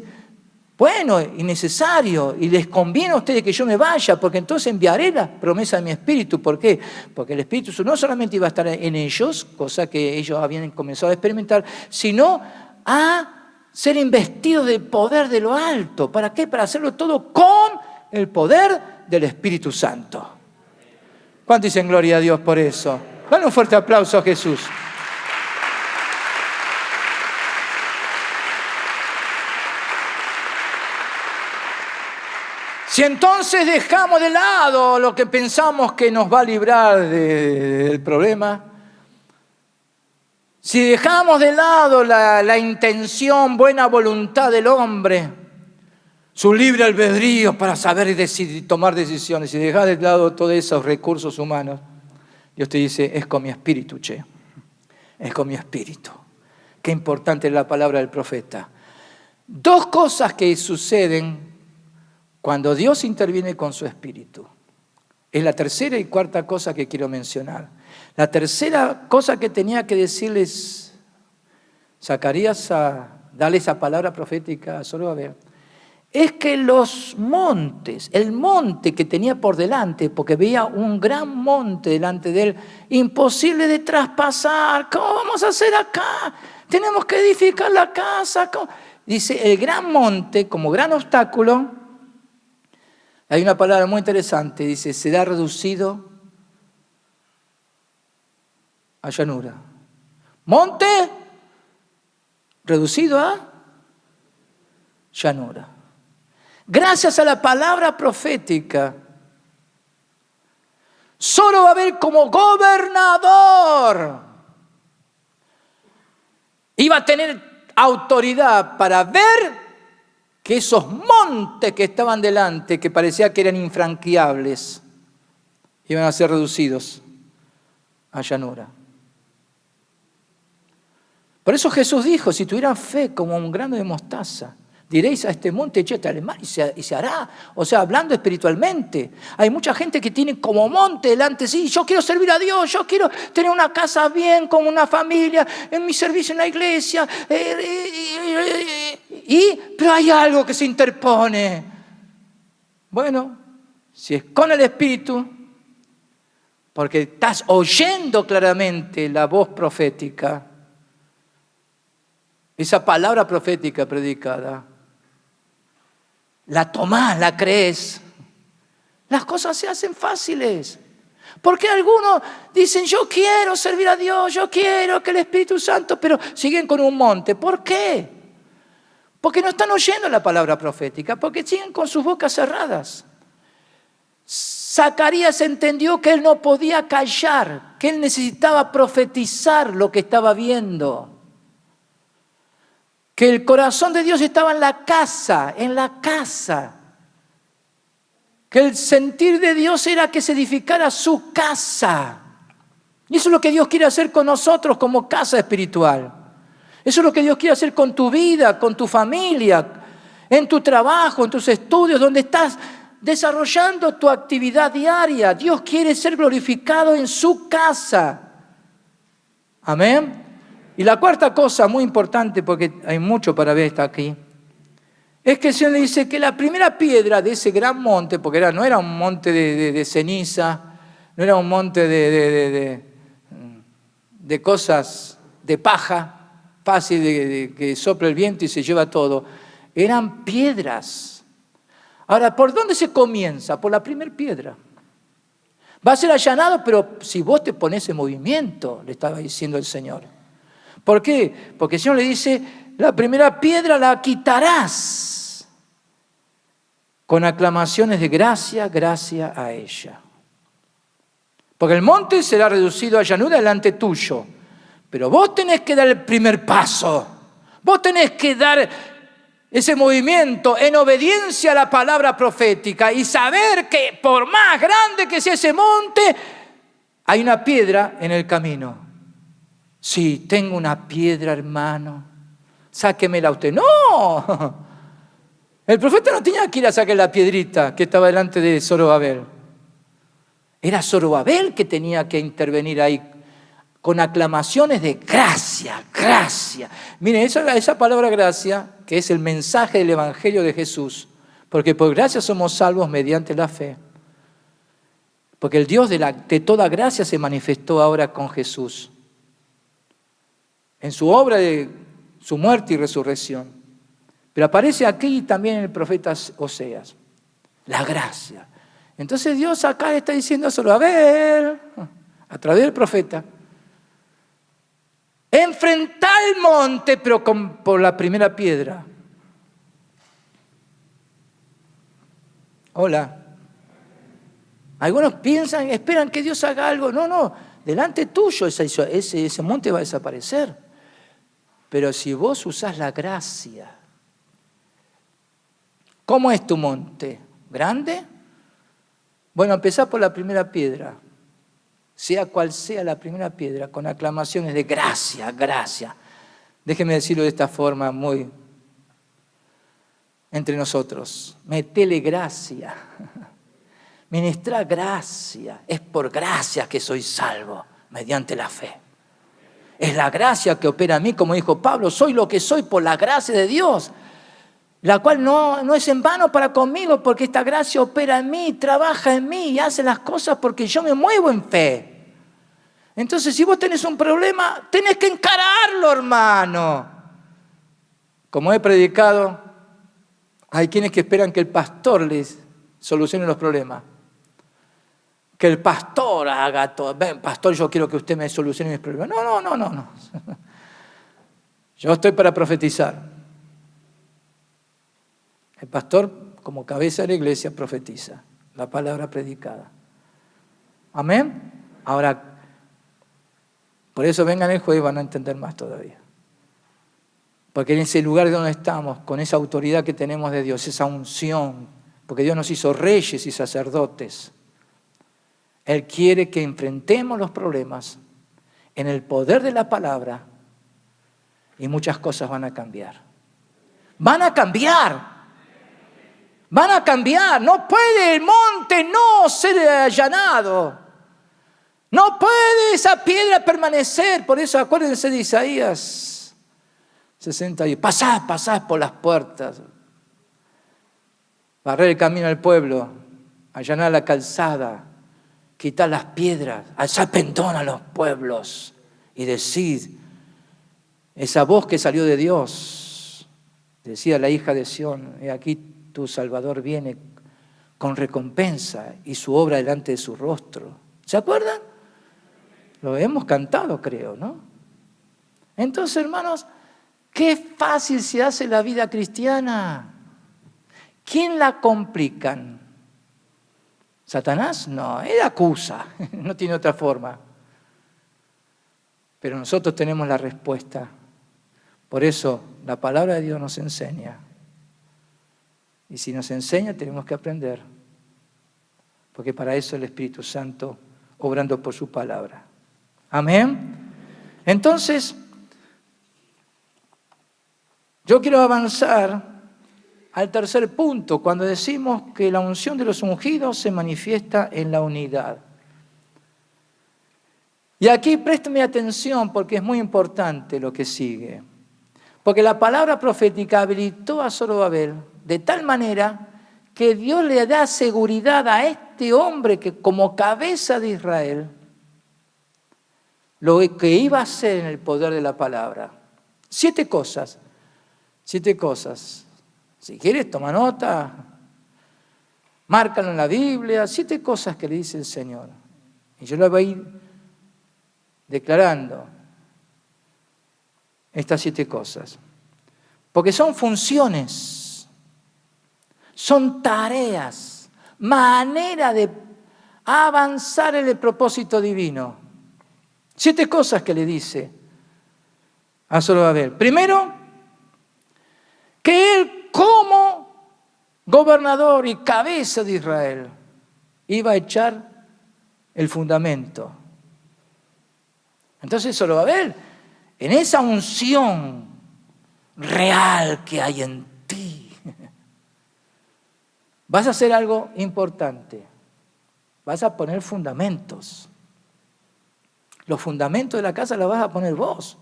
bueno y necesario y les conviene a ustedes que yo me vaya, porque entonces enviaré la promesa de mi Espíritu. ¿Por qué? Porque el Espíritu no solamente iba a estar en ellos, cosa que ellos habían comenzado a experimentar, sino a ser investidos del poder de lo alto. ¿Para qué? Para hacerlo todo con el poder del Espíritu Santo. ¿Cuántos dicen gloria a Dios por eso? Dale un fuerte aplauso a Jesús. Si entonces dejamos de lado lo que pensamos que nos va a librar del problema, si dejamos de lado la intención, buena voluntad del hombre, su libre albedrío para saber y tomar decisiones, si dejas de lado todos esos recursos humanos, Dios te dice, es con mi espíritu, es con mi espíritu. Qué importante es la palabra del profeta. Dos cosas que suceden cuando Dios interviene con su espíritu. Es la tercera y cuarta cosa que quiero mencionar. La tercera cosa que tenía que decirles Zacarías a darle esa palabra profética a Zorobabel, es que los montes, el monte que tenía por delante, porque veía un gran monte delante de él, imposible de traspasar. ¿Cómo vamos a hacer acá? Tenemos que edificar la casa. ¿Cómo? Dice, el gran monte, como gran obstáculo, hay una palabra muy interesante, dice, será reducido a llanura. Monte reducido a llanura. Gracias a la palabra profética, Zorobabel como gobernador iba a tener autoridad para ver que esos montes que estaban delante, que parecía que eran infranqueables, iban a ser reducidos a llanura. Por eso Jesús dijo, si tuvieran fe como un grano de mostaza, diréis a este monte, échate al mar y se hará. O sea, hablando espiritualmente. Hay mucha gente que tiene como monte delante, sí, yo quiero servir a Dios, yo quiero tener una casa bien, con una familia, en mi servicio en la iglesia. Pero hay algo que se interpone. Bueno, si es con el Espíritu, porque estás oyendo claramente la voz profética, esa palabra profética predicada, la tomás, la crees, las cosas se hacen fáciles. Porque algunos dicen, yo quiero servir a Dios, yo quiero que el Espíritu Santo, pero siguen con un monte. ¿Por qué? Porque no están oyendo la palabra profética, porque siguen con sus bocas cerradas. Zacarías entendió que él no podía callar, que él necesitaba profetizar lo que estaba viendo. Que el corazón de Dios estaba en la casa, Que el sentir de Dios era que se edificara su casa. Y eso es lo que Dios quiere hacer con nosotros como casa espiritual. Eso es lo que Dios quiere hacer con tu vida, con tu familia, en tu trabajo, en tus estudios, donde estás desarrollando tu actividad diaria. Dios quiere ser glorificado en su casa. Amén. Y la cuarta cosa, muy importante, porque hay mucho para ver está aquí, es que el Señor le dice que la primera piedra de ese gran monte, porque no era un monte de ceniza, no era un monte de cosas de paja, fácil de que sopla el viento y se lleva todo, eran piedras. Ahora, ¿por dónde se comienza? Por la primera piedra. Va a ser allanado, pero si vos te pones en movimiento, le estaba diciendo el Señor. ¿Por qué? Porque el Señor le dice, la primera piedra la quitarás con aclamaciones de gracia, gracia a ella. Porque el monte será reducido a llanura delante tuyo. Pero vos tenés que dar el primer paso. Vos tenés que dar ese movimiento en obediencia a la palabra profética y saber que por más grande que sea ese monte, hay una piedra en el camino. Sí, tengo una piedra, hermano. Sáquemela usted. ¡No! El profeta no tenía que ir a sacar la piedrita que estaba delante de Zorobabel. Era Zorobabel que tenía que intervenir ahí con aclamaciones de gracia, gracia. Miren, esa palabra gracia, que es el mensaje del Evangelio de Jesús, porque por gracia somos salvos mediante la fe. Porque el Dios de toda gracia se manifestó ahora con Jesús, en su obra de su muerte y resurrección. Pero aparece aquí también el profeta Oseas, la gracia. Entonces Dios acá le está diciendo solo, a ver, a través del profeta, enfrentá el monte, pero por la primera piedra. Hola. Algunos piensan, esperan que Dios haga algo. No, delante tuyo ese monte va a desaparecer. Pero si vos usás la gracia, ¿cómo es tu monte? ¿Grande? Bueno, empezá por la primera piedra. Sea cual sea la primera piedra, con aclamaciones de gracia, gracia. Déjeme decirlo de esta forma muy entre nosotros. Metele gracia. Ministrá gracia. Es por gracia que soy salvo, mediante la fe. Es la gracia que opera en mí, como dijo Pablo, soy lo que soy por la gracia de Dios, la cual no es en vano para conmigo, porque esta gracia opera en mí, trabaja en mí y hace las cosas porque yo me muevo en fe. Entonces, si vos tenés un problema, tenés que encararlo, hermano. Como he predicado, hay quienes que esperan que el pastor les solucione los problemas. Que el pastor haga todo. Ven, pastor, yo quiero que usted me solucione mis problemas. No. Yo estoy para profetizar. El pastor, como cabeza de la iglesia, profetiza la palabra predicada. Amén. Ahora, por eso vengan el jueves y van a entender más todavía. Porque en ese lugar donde estamos, con esa autoridad que tenemos de Dios, esa unción, porque Dios nos hizo reyes y sacerdotes, Él quiere que enfrentemos los problemas en el poder de la palabra y muchas cosas van a cambiar. Van a cambiar. Van a cambiar. No puede el monte no ser allanado. No puede esa piedra permanecer. Por eso acuérdense de Isaías 60. Pasad por las puertas. Barrer el camino al pueblo. Allanar la calzada. Quitar las piedras. Alzar pendón a los pueblos. Y decid, esa voz que salió de Dios, decía la hija de Sión, he aquí tu Salvador viene con recompensa y su obra delante de su rostro. ¿Se acuerdan? Lo hemos cantado, creo, ¿no? Entonces, hermanos, qué fácil se hace la vida cristiana. ¿Quién la complican? ¿Satanás? No, él acusa, no tiene otra forma. Pero nosotros tenemos la respuesta. Por eso la palabra de Dios nos enseña. Y si nos enseña, tenemos que aprender. Porque para eso el Espíritu Santo obrando por su palabra. Amén. Entonces, yo quiero avanzar al tercer punto, cuando decimos que la unción de los ungidos se manifiesta en la unidad. Y aquí présteme atención porque es muy importante lo que sigue. Porque la palabra profética habilitó a Zorobabel de tal manera que Dios le da seguridad a este hombre que como cabeza de Israel, lo que iba a hacer en el poder de la palabra. 7 cosas. Si quieres, toma nota, márcalo en la Biblia. 7 cosas que le dice el Señor. Y yo le voy a ir declarando estas 7 cosas. Porque son funciones, son tareas, manera de avanzar en el propósito divino. 7 cosas que le dice a Zorobabel. Primero, que él como gobernador y cabeza de Israel iba a echar el fundamento. Entonces Zorobabel, en esa unción real que hay en ti, vas a hacer algo importante. Vas a poner fundamentos. Los fundamentos de la casa los vas a poner vos.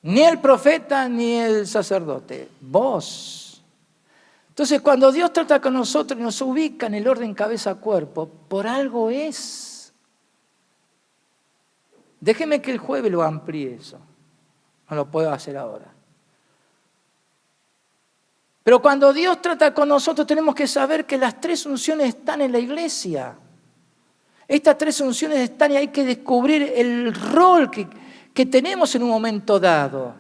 Ni el profeta ni el sacerdote, vos. Entonces, cuando Dios trata con nosotros y nos ubica en el orden cabeza-cuerpo, por algo es. Déjeme que el jueves lo amplíe eso. No lo puedo hacer ahora. Pero cuando Dios trata con nosotros tenemos que saber que las 3 unciones están en la iglesia. Estas 3 unciones están y hay que descubrir el rol que tenemos en un momento dado.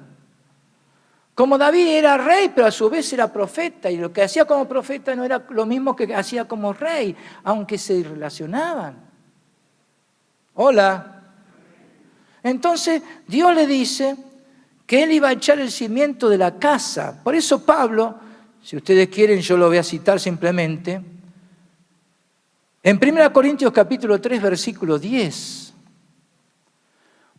Como David era rey, pero a su vez era profeta, y lo que hacía como profeta no era lo mismo que hacía como rey, aunque se relacionaban. Hola. Entonces Dios le dice que él iba a echar el cimiento de la casa. Por eso Pablo, si ustedes quieren, yo lo voy a citar simplemente. En 1 Corintios capítulo 3, versículo 10.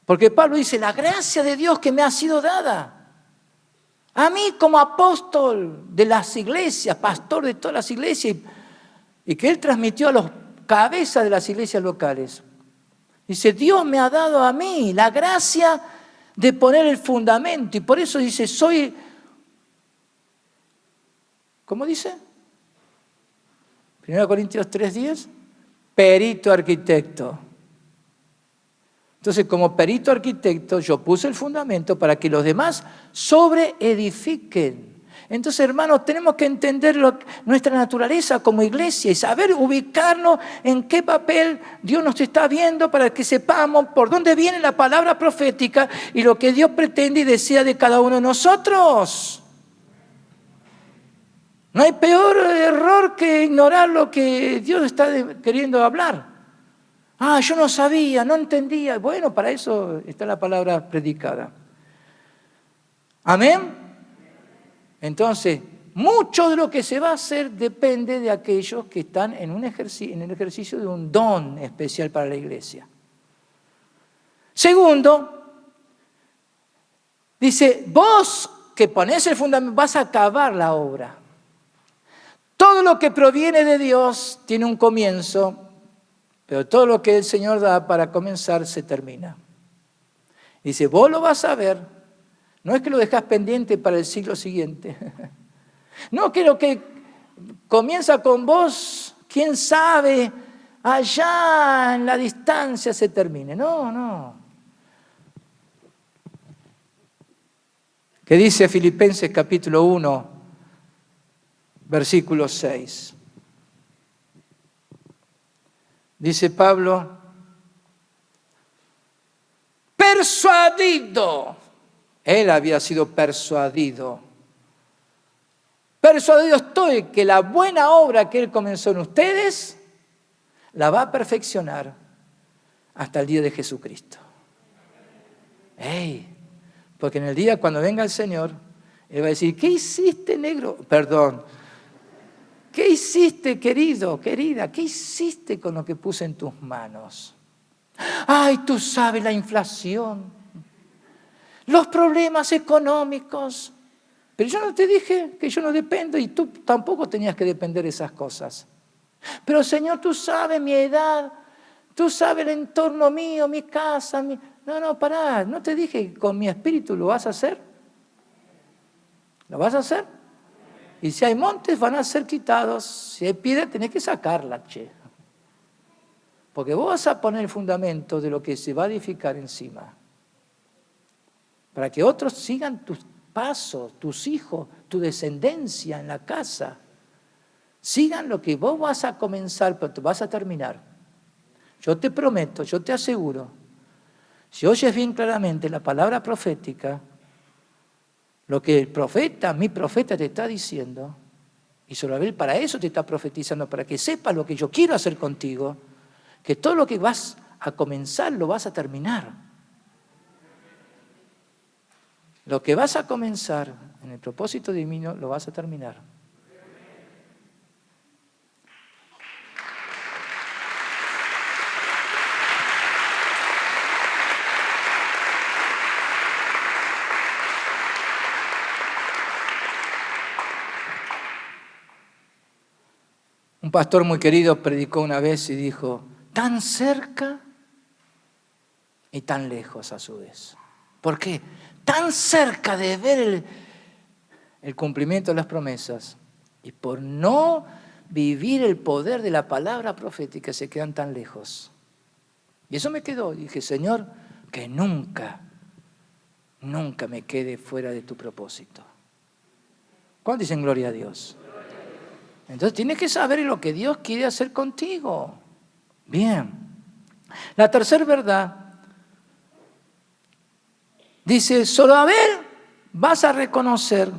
Porque Pablo dice, la gracia de Dios que me ha sido dada. A mí como apóstol de las iglesias, pastor de todas las iglesias, y que él transmitió a los cabezas de las iglesias locales. Dice, Dios me ha dado a mí la gracia de poner el fundamento. Y por eso dice, soy... ¿Cómo dice? 1 Corintios 3:10, perito arquitecto. Entonces, como perito arquitecto, yo puse el fundamento para que los demás sobreedifiquen. Entonces, hermanos, tenemos que entender nuestra naturaleza como iglesia y saber ubicarnos en qué papel Dios nos está viendo para que sepamos por dónde viene la palabra profética y lo que Dios pretende y desea de cada uno de nosotros. No hay peor error que ignorar lo que Dios está queriendo hablar. Yo no sabía, no entendía. Bueno, para eso está la palabra predicada. ¿Amén? Entonces, mucho de lo que se va a hacer depende de aquellos que están en el ejercicio de un don especial para la iglesia. Segundo, dice, vos que ponés el fundamento vas a acabar la obra. Todo lo que proviene de Dios tiene un comienzo, pero todo lo que el Señor da para comenzar se termina. Dice, vos lo vas a ver, no es que lo dejás pendiente para el siglo siguiente. No, que lo que comienza con vos, quién sabe, allá en la distancia se termine. No. ¿Qué dice Filipenses capítulo 1? Versículo 6. Dice Pablo, persuadido. Él había sido persuadido. Persuadido estoy que la buena obra que Él comenzó en ustedes, la va a perfeccionar hasta el día de Jesucristo. Porque en el día cuando venga el Señor, Él va a decir, ¿qué hiciste, negro? Perdón. ¿Qué hiciste, querido, querida? ¿Qué hiciste con lo que puse en tus manos? Tú sabes la inflación, los problemas económicos. Pero yo no te dije que yo no dependo y tú tampoco tenías que depender de esas cosas. Pero Señor, tú sabes mi edad, tú sabes el entorno mío, mi casa. No, pará, no te dije que con mi espíritu lo vas a hacer. ¿Lo vas a hacer? Y si hay montes van a ser quitados, si hay piedra tenés que sacarla, che. Porque vos vas a poner el fundamento de lo que se va a edificar encima. Para que otros sigan tus pasos, tus hijos, tu descendencia en la casa. Sigan lo que vos vas a comenzar, pero te vas a terminar. yo te prometo, yo te aseguro, si oyes bien claramente la palabra profética, lo que el profeta, mi profeta te está diciendo, y Zorobabel para eso te está profetizando, para que sepas lo que yo quiero hacer contigo, que todo lo que vas a comenzar lo vas a terminar. Lo que vas a comenzar en el propósito divino lo vas a terminar. Un pastor muy querido predicó una vez y dijo, tan cerca y tan lejos a su vez. ¿Por qué? Tan cerca de ver el cumplimiento de las promesas y por no vivir el poder de la palabra profética se quedan tan lejos. Y eso me quedó. Dije, Señor, que nunca me quede fuera de tu propósito. ¿Cuántos dicen gloria a Dios? Entonces tienes que saber lo que Dios quiere hacer contigo. Bien. La tercera verdad dice, Zorobabel, vas a reconocer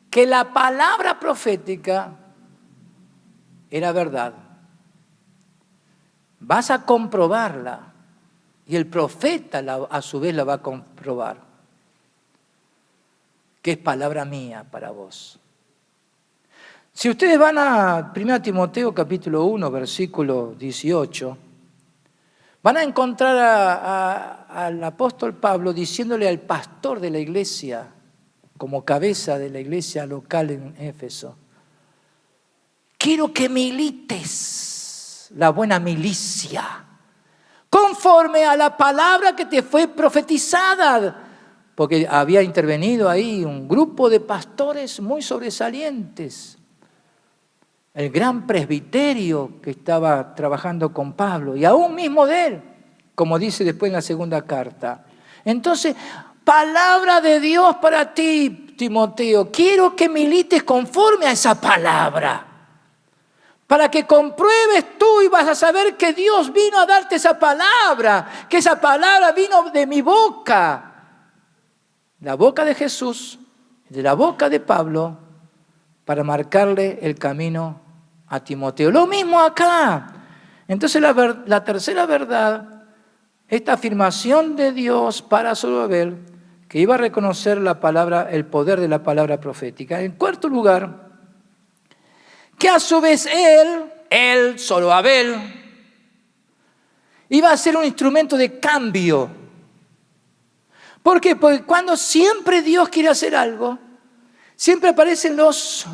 que la palabra profética era verdad. Vas a comprobarla y el profeta a su vez la va a comprobar. Que es palabra mía para vos. Si ustedes van a 1 Timoteo capítulo 1, versículo 18, van a encontrar al apóstol Pablo diciéndole al pastor de la iglesia, como cabeza de la iglesia local en Éfeso, quiero que milites la buena milicia, conforme a la palabra que te fue profetizada, porque había intervenido ahí un grupo de pastores muy sobresalientes. El gran presbiterio que estaba trabajando con Pablo y aún mismo de él, como dice después en la segunda carta. Entonces, palabra de Dios para ti, Timoteo. Quiero que milites conforme a esa palabra, para que compruebes tú y vas a saber que Dios vino a darte esa palabra, que esa palabra vino de mi boca, la boca de Jesús, de la boca de Pablo, para marcarle el camino a Timoteo. Lo mismo acá. Entonces la tercera verdad, esta afirmación de Dios para Zorobabel, que iba a reconocer la palabra, el poder de la palabra profética. En cuarto lugar, que a su vez él, Zorobabel, iba a ser un instrumento de cambio. ¿Por qué? Porque cuando siempre Dios quiere hacer algo, siempre aparecen los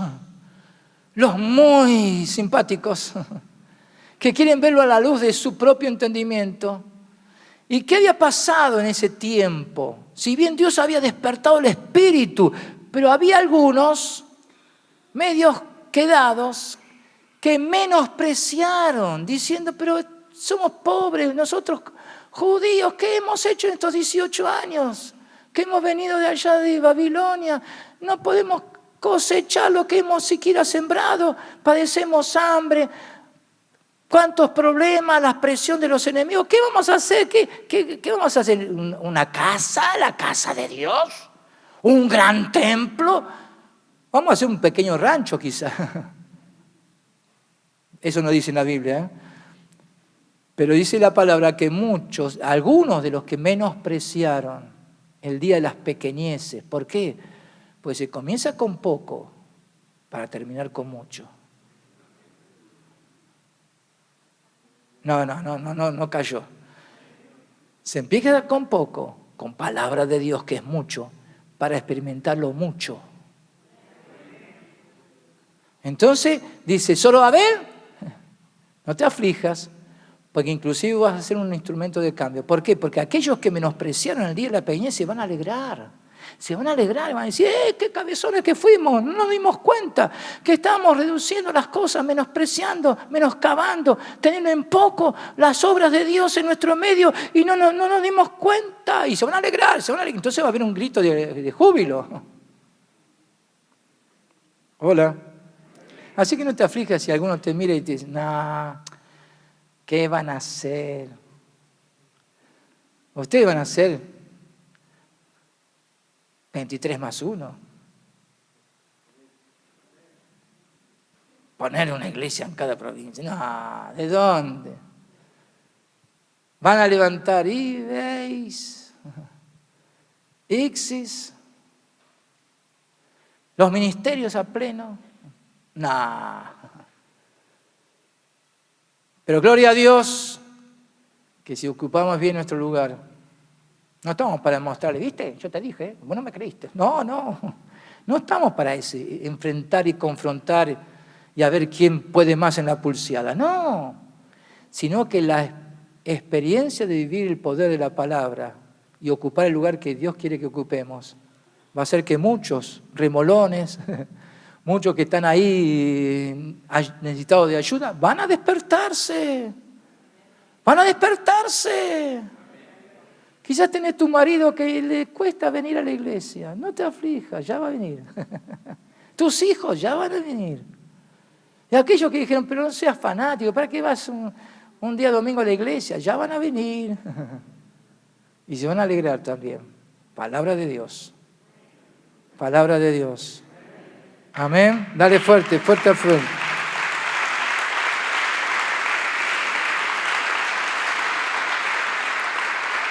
muy simpáticos, que quieren verlo a la luz de su propio entendimiento. ¿Y qué había pasado en ese tiempo? Si bien Dios había despertado el espíritu, pero había algunos medios quedados que menospreciaron, diciendo, pero somos pobres, nosotros judíos, ¿qué hemos hecho en estos 18 años? Que hemos venido de allá de Babilonia, no podemos cosechar lo que hemos siquiera sembrado, padecemos hambre, cuántos problemas, la presión de los enemigos, ¿qué vamos a hacer? ¿Qué vamos a hacer? ¿Una casa? ¿La casa de Dios? ¿Un gran templo? Vamos a hacer un pequeño rancho quizá. Eso no dice en la Biblia, ¿eh? Pero dice la palabra que algunos de los que menospreciaron el día de las pequeñeces, ¿por qué? Pues se comienza con poco para terminar con mucho. No cayó. Se empieza con poco, con palabra de Dios que es mucho, para experimentarlo mucho. Entonces dice, Zorobabel, no te aflijas, porque inclusive vas a ser un instrumento de cambio. ¿Por qué? Porque aquellos que menospreciaron el día de la pequeñez se van a alegrar. Se van a alegrar y van a decir, qué cabezones que fuimos, no nos dimos cuenta que estábamos reduciendo las cosas, menospreciando, menoscabando, teniendo en poco las obras de Dios en nuestro medio y no nos dimos cuenta. Y se van a alegrar, entonces va a haber un grito de júbilo. Hola. Así que no te aflijas si alguno te mira y te dice, ¿Qué van a hacer? Ustedes van a hacer 23 más 1. Poner una iglesia en cada provincia. No, ¿de dónde? Van a levantar Ibeis, Ixis, los ministerios a pleno. No. Pero gloria a Dios que si ocupamos bien nuestro lugar, no estamos para demostrarle, ¿viste? Yo te dije, vos no me creíste. No estamos para enfrentar y confrontar y a ver quién puede más en la pulseada. No, sino que la experiencia de vivir el poder de la palabra y ocupar el lugar que Dios quiere que ocupemos va a hacer que muchos remolones, muchos que están ahí necesitados de ayuda, van a despertarse. Van a despertarse. Quizás tenés tu marido que le cuesta venir a la iglesia. No te aflijas, ya va a venir. Tus hijos ya van a venir. Y aquellos que dijeron, pero no seas fanático, ¿para qué vas un día domingo a la iglesia? Ya van a venir. Y se van a alegrar también. Palabra de Dios. Palabra de Dios. Amén. Dale fuerte, fuerte al frente.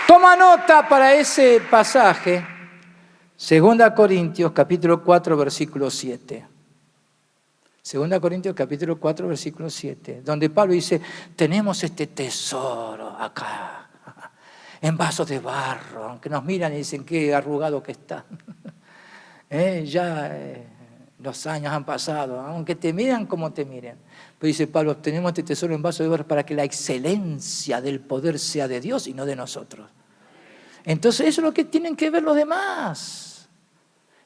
Toma nota para ese pasaje. 2 Corintios capítulo 4, versículo 7. 2 Corintios capítulo 4, versículo 7, donde Pablo dice, tenemos este tesoro acá, en vasos de barro, aunque nos miran y dicen qué arrugado que está. Los años han pasado, aunque te miran como te miren. Pero dice Pablo, tenemos este tesoro en vasos de barro para que la excelencia del poder sea de Dios y no de nosotros. Entonces eso es lo que tienen que ver los demás.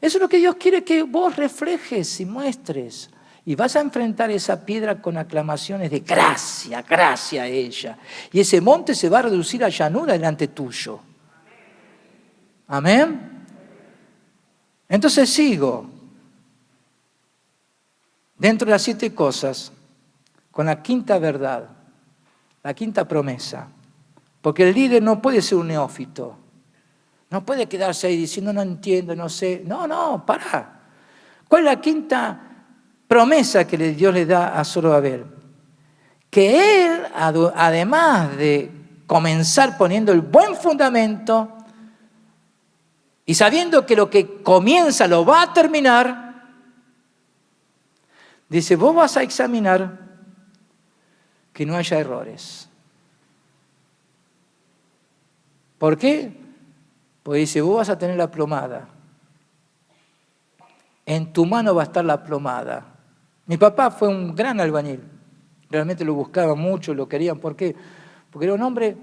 Eso es lo que Dios quiere que vos reflejes y muestres. Y vas a enfrentar esa piedra con aclamaciones de gracia, gracia a ella. Y ese monte se va a reducir a llanura delante tuyo. Amén. Entonces sigo. Dentro de las 7 cosas, con la quinta verdad, la quinta promesa. Porque el líder no puede ser un neófito. No puede quedarse ahí diciendo, no entiendo, no sé. No, para. ¿Cuál es la quinta promesa que Dios le da a Zorobabel? Que él, además de comenzar poniendo el buen fundamento y sabiendo que lo que comienza lo va a terminar, dice, vos vas a examinar que no haya errores. ¿Por qué? Porque dice, vos vas a tener la plomada. En tu mano va a estar la plomada. Mi papá fue un gran albañil. Realmente lo buscaban mucho, lo querían. ¿Por qué? Porque era un hombre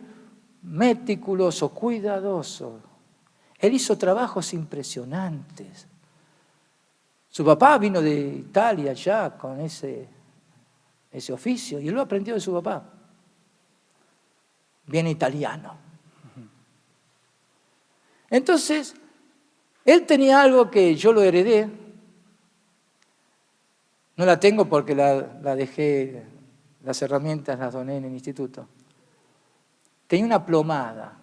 meticuloso, cuidadoso. Él hizo trabajos impresionantes. Su papá vino de Italia ya con ese oficio y él lo aprendió de su papá. Bien italiano. Entonces, él tenía algo que yo lo heredé. No la tengo porque la dejé, las herramientas las doné en el instituto. Tenía una plomada.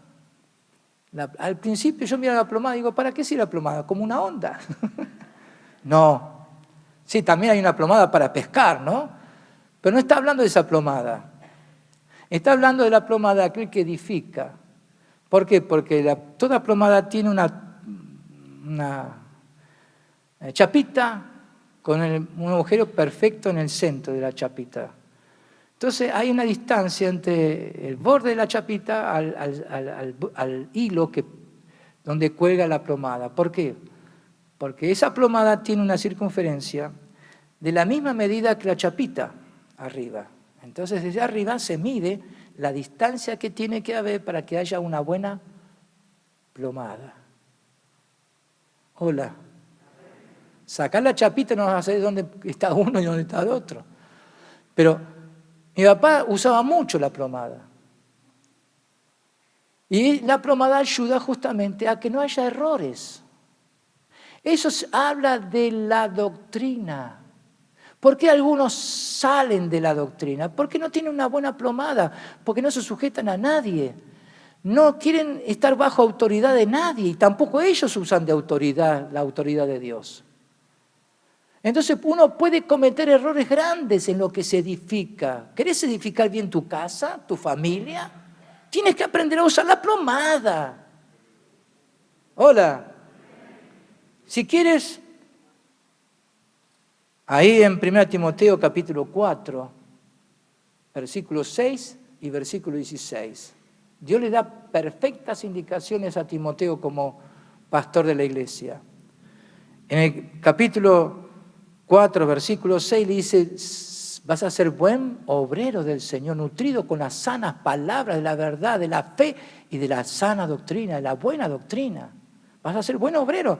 Al principio yo miraba la plomada y digo, ¿para qué sirve la plomada? ¿Como una onda? No. Sí, también hay una plomada para pescar, ¿no? Pero no está hablando de esa plomada. Está hablando de la plomada de aquel que edifica. ¿Por qué? Porque toda plomada tiene una chapita con un agujero perfecto en el centro de la chapita. Entonces hay una distancia entre el borde de la chapita al hilo donde cuelga la plomada. ¿Por qué? Porque esa plomada tiene una circunferencia de la misma medida que la chapita arriba. Entonces desde arriba se mide la distancia que tiene que haber para que haya una buena plomada. Hola. Sacar la chapita no vas a saber dónde está uno y dónde está el otro. Pero mi papá usaba mucho la plomada. Y la plomada ayuda justamente a que no haya errores. Eso habla de la doctrina. ¿Por qué algunos salen de la doctrina? Porque no tienen una buena plomada, porque no se sujetan a nadie. No quieren estar bajo autoridad de nadie y tampoco ellos usan de autoridad, la autoridad de Dios. Entonces uno puede cometer errores grandes en lo que se edifica. ¿Querés edificar bien tu casa, tu familia? Tienes que aprender a usar la plomada. Hola. Si quieres, ahí en 1 Timoteo capítulo 4, versículo 6 y versículo 16. Dios le da perfectas indicaciones a Timoteo como pastor de la iglesia. En el capítulo 4, versículo 6 le dice, vas a ser buen obrero del Señor, nutrido con las sanas palabras de la verdad, de la fe y de la sana doctrina, de la buena doctrina. Vas a ser buen obrero.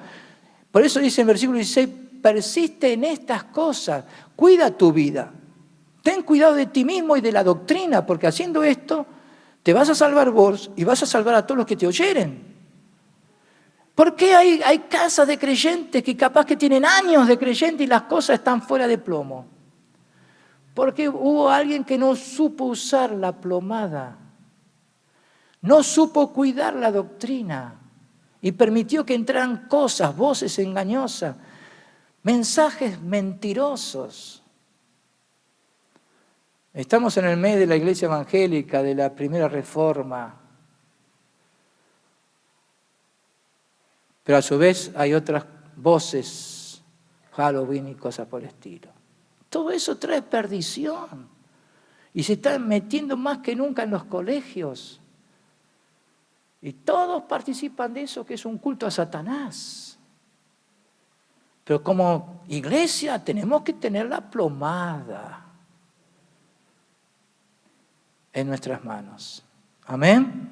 Por eso dice en versículo 16, persiste en estas cosas, cuida tu vida. Ten cuidado de ti mismo y de la doctrina, porque haciendo esto te vas a salvar vos y vas a salvar a todos los que te oyeren. ¿Por qué hay casas de creyentes que capaz que tienen años de creyentes y las cosas están fuera de plomo? Porque hubo alguien que no supo usar la plomada, no supo cuidar la doctrina y permitió que entraran cosas, voces engañosas, mensajes mentirosos. Estamos en el mes de la Iglesia Evangélica, de la Primera Reforma. Pero a su vez hay otras voces, Halloween y cosas por el estilo. Todo eso trae perdición. Y se está metiendo más que nunca en los colegios. Y todos participan de eso, que es un culto a Satanás. Pero como iglesia tenemos que tener la plomada en nuestras manos. Amén.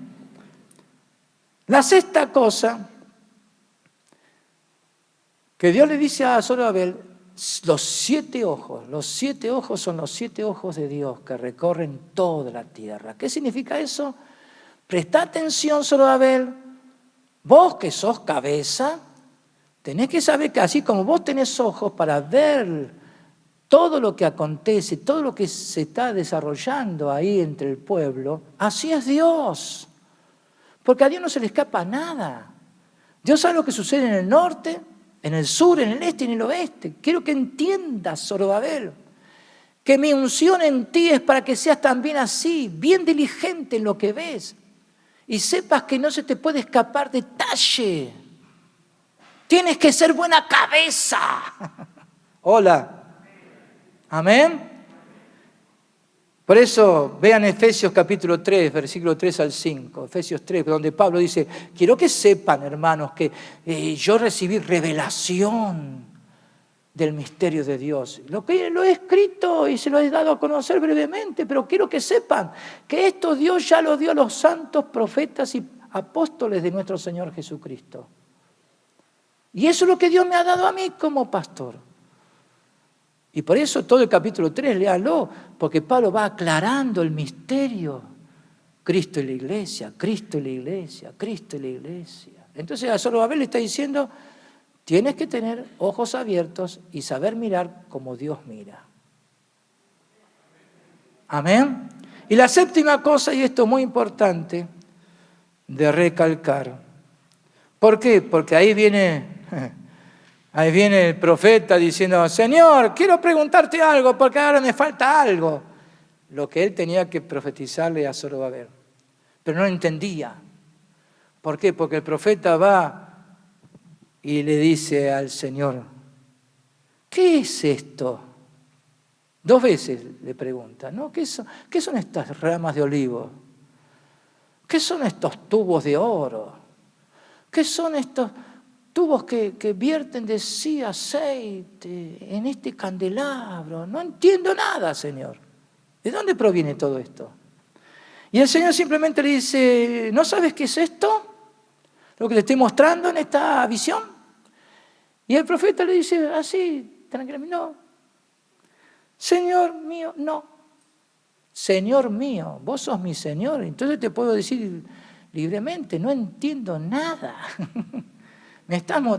La sexta cosa que Dios le dice a Zorobabel, los 7 ojos son los 7 ojos de Dios que recorren toda la tierra. ¿Qué significa eso? Presta atención, Zorobabel, vos que sos cabeza, tenés que saber que así como vos tenés ojos para ver todo lo que acontece, todo lo que se está desarrollando ahí entre el pueblo, así es Dios. Porque a Dios no se le escapa nada. Dios sabe lo que sucede en el norte, en el sur, en el este y en el oeste. Quiero que entiendas, Zorobabel, que mi unción en ti es para que seas también así, bien diligente en lo que ves. Y sepas que no se te puede escapar detalle. Tienes que ser buena cabeza. Hola. Amén. Por eso vean Efesios capítulo 3, versículo 3 al 5, Efesios 3, donde Pablo dice, quiero que sepan, hermanos, que yo recibí revelación del misterio de Dios. Lo he escrito y se lo he dado a conocer brevemente, pero quiero que sepan que esto Dios ya lo dio a los santos profetas y apóstoles de nuestro Señor Jesucristo. Y eso es lo que Dios me ha dado a mí como pastor. Y por eso todo el capítulo 3, léalo, porque Pablo va aclarando el misterio. Cristo y la iglesia, Cristo y la iglesia, Cristo y la iglesia. Entonces a Zorobabel le está diciendo, tienes que tener ojos abiertos y saber mirar como Dios mira. Amén. Y la séptima cosa, y esto es muy importante de recalcar. ¿Por qué? Porque ahí viene el profeta diciendo, Señor, quiero preguntarte algo porque ahora me falta algo. Lo que él tenía que profetizarle a Zorobabel. Pero no entendía. ¿Por qué? Porque el profeta va y le dice al Señor, ¿qué es esto? 2 veces le pregunta, ¿no? ¿Qué son estas ramas de olivo? ¿Qué son estos tubos de oro? ¿Qué son estos tubos que vierten de sí aceite en este candelabro? No entiendo nada, Señor. ¿De dónde proviene todo esto? Y el Señor simplemente le dice, ¿no sabes qué es esto? Lo que te estoy mostrando en esta visión. Y el profeta le dice así, tranquilamente, no. Señor mío, no. Señor mío, vos sos mi Señor. Entonces te puedo decir libremente, no entiendo nada.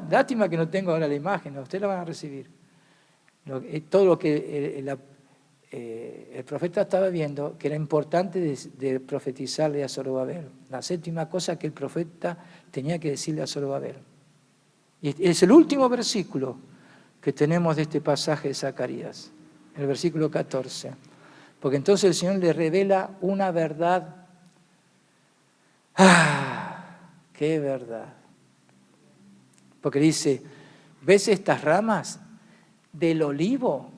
Lástima que no tengo ahora la imagen, ustedes la van a recibir. todo lo que el profeta estaba viendo, que era importante de profetizarle a Zorobabel. La séptima cosa que el profeta tenía que decirle a Zorobabel. Y es el último versículo que tenemos de este pasaje de Zacarías, el versículo 14. Porque entonces el Señor le revela una verdad. ¡Ah! ¡Qué verdad! Porque dice, ¿ves estas ramas del olivo?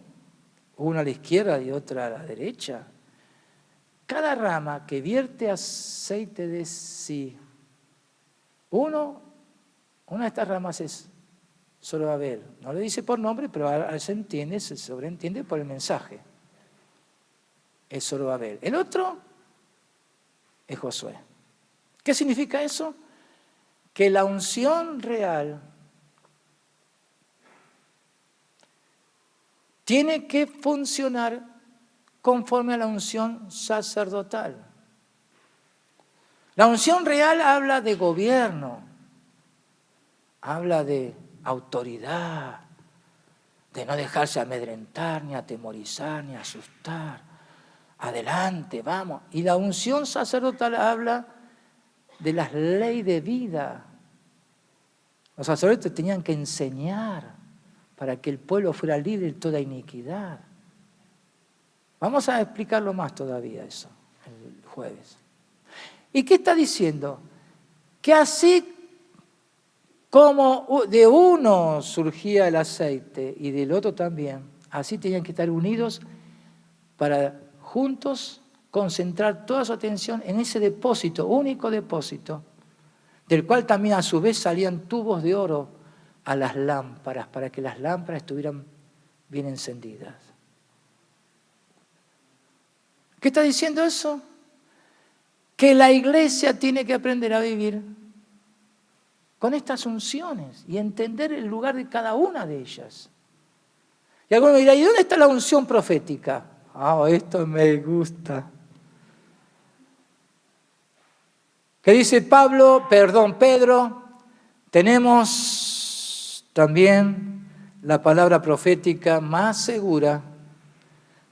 Una a la izquierda y otra a la derecha. Cada rama que vierte aceite de sí. Una de estas ramas es Zorobabel. No le dice por nombre, pero se entiende, se sobreentiende por el mensaje. Es Zorobabel. El otro es Josué. ¿Qué significa eso? Que la unción real tiene que funcionar conforme a la unción sacerdotal. La unción real habla de gobierno, habla de autoridad, de no dejarse amedrentar, ni atemorizar, ni asustar. Adelante, vamos. Y la unción sacerdotal habla de las leyes de vida. Los sacerdotes tenían que enseñar para que el pueblo fuera libre de toda iniquidad. Vamos a explicarlo más todavía eso, el jueves. ¿Y qué está diciendo? Que así como de uno surgía el aceite y del otro también, así tenían que estar unidos para juntos concentrar toda su atención en ese depósito, único depósito, del cual también a su vez salían tubos de oro a las lámparas, para que las lámparas estuvieran bien encendidas. ¿Qué está diciendo eso? Que la iglesia tiene que aprender a vivir con estas unciones y entender el lugar de cada una de ellas. Y alguno dirá, ¿y dónde está la unción profética? Esto me gusta. ¿Qué dice Pedro? Tenemos también la palabra profética más segura,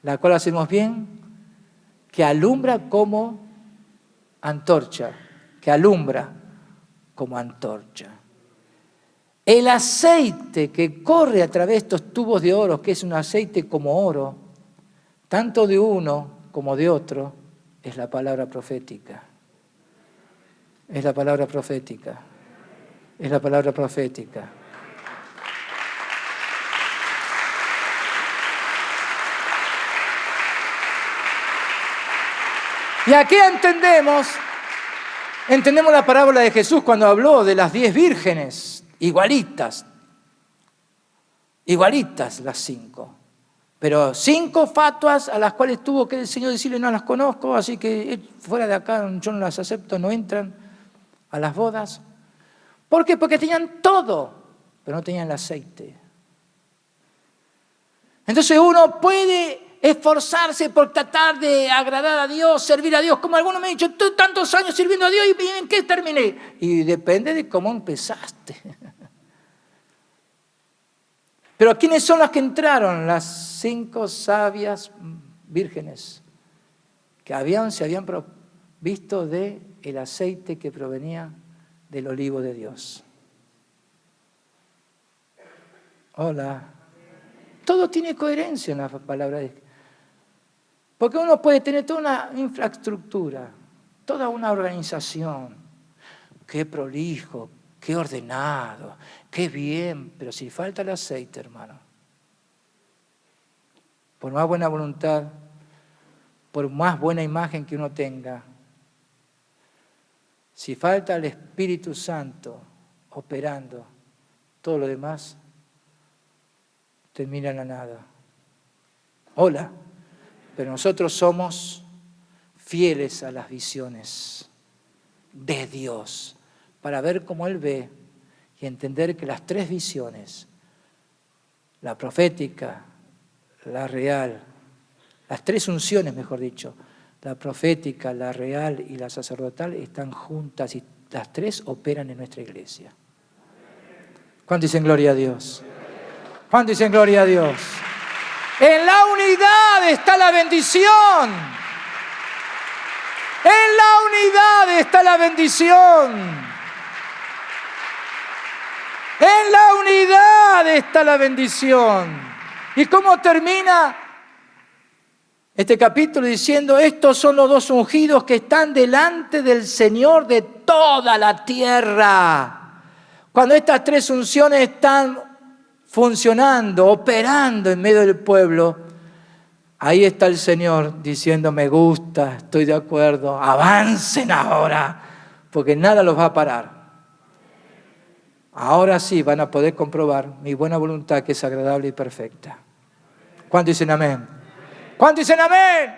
la cual hacemos bien, que alumbra como antorcha, El aceite que corre a través de estos tubos de oro, que es un aceite como oro, tanto de uno como de otro, es la palabra profética. Es la palabra profética. Es la palabra profética. Y aquí entendemos la parábola de Jesús cuando habló de las 10 vírgenes, igualitas las 5. Pero 5 fatuas a las cuales tuvo que el Señor decirle no las conozco, así que fuera de acá yo no las acepto, no entran a las bodas. ¿Por qué? Porque tenían todo, pero no tenían el aceite. Entonces uno puede esforzarse por tratar de agradar a Dios, servir a Dios, como algunos me han dicho, tú tantos años sirviendo a Dios y ¿en qué terminé? Y depende de cómo empezaste. Pero ¿quiénes son las que entraron? Las 5 sabias vírgenes que se habían provisto del aceite que provenía del olivo de Dios. Hola. Todo tiene coherencia en la palabra de Dios. Porque uno puede tener toda una infraestructura, toda una organización. Qué prolijo, qué ordenado, qué bien, pero si falta el aceite, hermano. Por más buena voluntad, por más buena imagen que uno tenga, si falta el Espíritu Santo operando, todo lo demás termina en la nada. Hola, pero nosotros somos fieles a las visiones de Dios para ver cómo Él ve y entender que las 3 visiones, la profética, la real, las 3 unciones, mejor dicho, la profética, la real y la sacerdotal están juntas y las 3 operan en nuestra iglesia. ¿Cuántos dicen gloria a Dios? ¿Cuántos dicen gloria a Dios? En la unidad está la bendición. En la unidad está la bendición. En la unidad está la bendición. ¿Y cómo termina este capítulo? Diciendo, estos son los dos ungidos que están delante del Señor de toda la tierra. Cuando estas tres unciones están funcionando, operando en medio del pueblo, ahí está el Señor diciendo, me gusta, estoy de acuerdo, avancen ahora, porque nada los va a parar. Ahora sí van a poder comprobar mi buena voluntad, que es agradable y perfecta. ¿Cuántos dicen amén? ¿Cuántos dicen amén?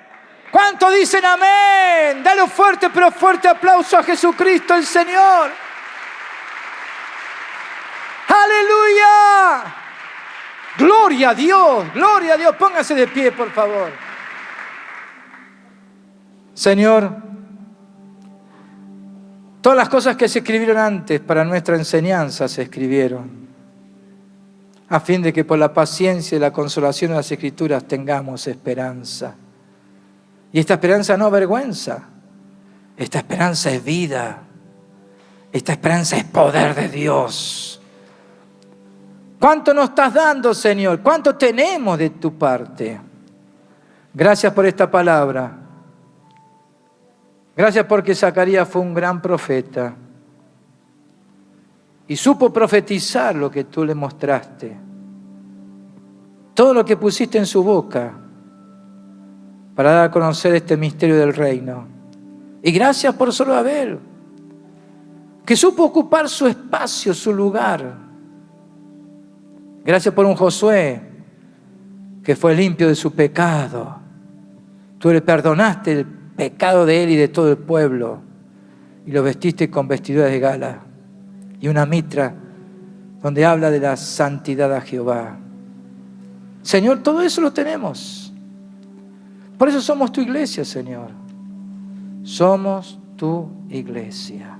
¿Cuántos dicen amén? Dale un fuerte pero fuerte aplauso a Jesucristo el Señor. ¡Aleluya! ¡Gloria a Dios! ¡Gloria a Dios! Póngase de pie, por favor. Señor, todas las cosas que se escribieron antes para nuestra enseñanza se escribieron, a fin de que por la paciencia y la consolación de las Escrituras tengamos esperanza. Y esta esperanza no avergüenza. Esta esperanza es vida. Esta esperanza es poder de Dios. ¿Cuánto nos estás dando, Señor? ¿Cuánto tenemos de tu parte? Gracias por esta palabra. Gracias porque Zacarías fue un gran profeta y supo profetizar lo que tú le mostraste. Todo lo que pusiste en su boca para dar a conocer este misterio del reino. Y gracias por Zorobabel, que supo ocupar su espacio, su lugar. Gracias por un Josué que fue limpio de su pecado. Tú le perdonaste el pecado de él y de todo el pueblo y lo vestiste con vestiduras de gala y una mitra donde habla de la santidad a Jehová. Señor, todo eso lo tenemos. Por eso somos tu iglesia, Señor. Somos tu iglesia.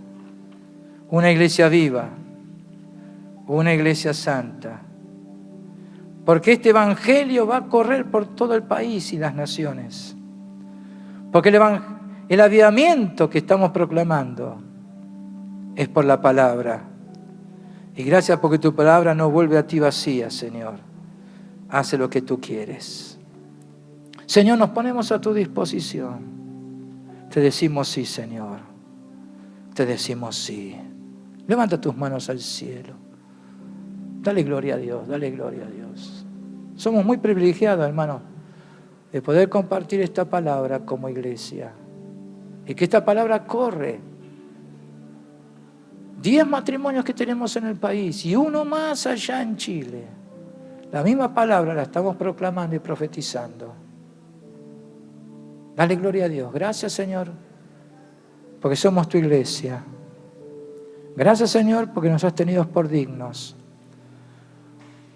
Una iglesia viva, una iglesia santa. Porque este evangelio va a correr por todo el país y las naciones. Porque el avivamiento que estamos proclamando es por la palabra. Y gracias porque tu palabra no vuelve a ti vacía, Señor. Hace lo que tú quieres. Señor, nos ponemos a tu disposición. Te decimos sí, Señor. Te decimos sí. Levanta tus manos al cielo. Dale gloria a Dios, dale gloria a Dios. Somos muy privilegiados, hermanos, de poder compartir esta palabra como iglesia. Y que esta palabra corre. 10 matrimonios que tenemos en el país y uno más allá en Chile. La misma palabra la estamos proclamando y profetizando. Dale gloria a Dios. Gracias, Señor, porque somos tu iglesia. Gracias, Señor, porque nos has tenido por dignos.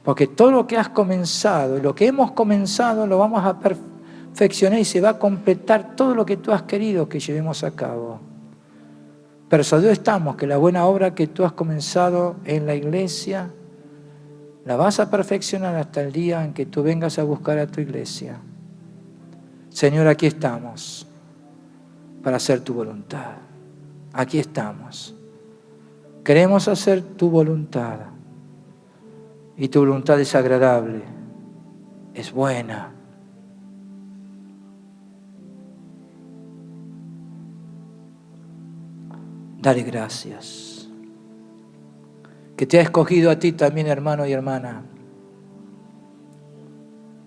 Porque todo lo que has comenzado y lo que hemos comenzado lo vamos a perfeccionar y se va a completar todo lo que tú has querido que llevemos a cabo. Persuadidos estamos que la buena obra que tú has comenzado en la iglesia la vas a perfeccionar hasta el día en que tú vengas a buscar a tu iglesia. Señor, aquí estamos para hacer tu voluntad. Aquí estamos. Queremos hacer tu voluntad. Y tu voluntad es agradable, es buena. Dale gracias. Que te ha escogido a ti también, hermano y hermana.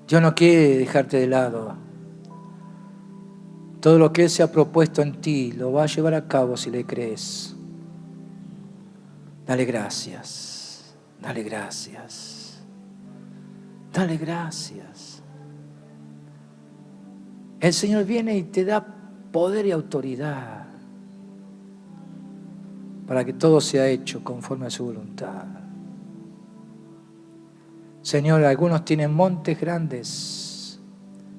Dios no quiere dejarte de lado. Todo lo que Él se ha propuesto en ti lo va a llevar a cabo si le crees. Dale gracias. Dale gracias. Dale gracias. El Señor viene y te da poder y autoridad para que todo sea hecho conforme a su voluntad. Señor, algunos tienen montes grandes,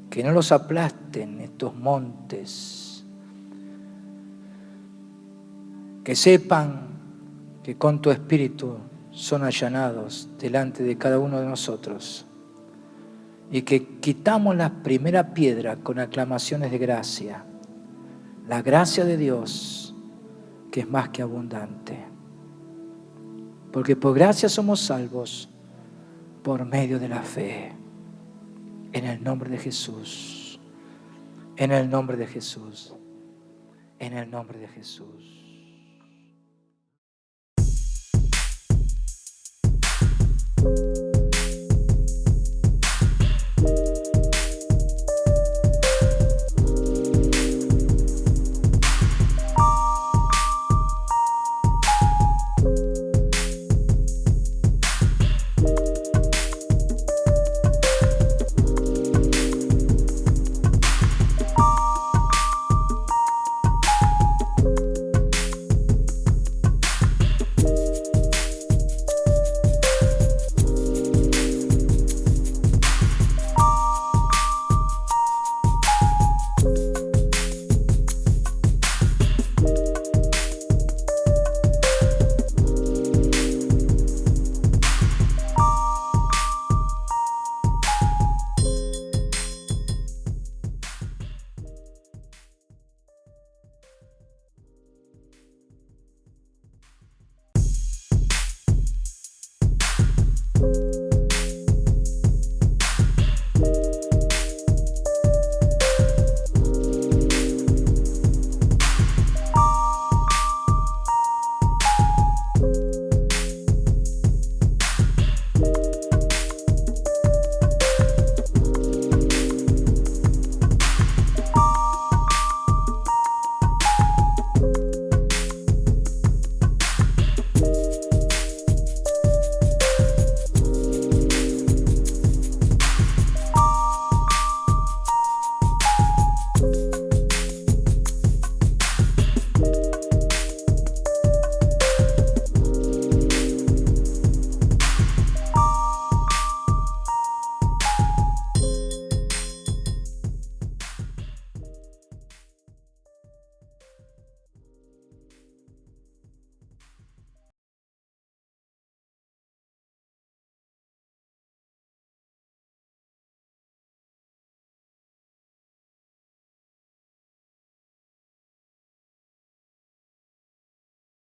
que no los aplasten estos montes. Que sepan que con tu Espíritu son allanados delante de cada uno de nosotros y que quitamos la primera piedra con aclamaciones de gracia. La gracia de Dios, que es más que abundante. Porque por gracia somos salvos por medio de la fe. En el nombre de Jesús. En el nombre de Jesús. En el nombre de Jesús.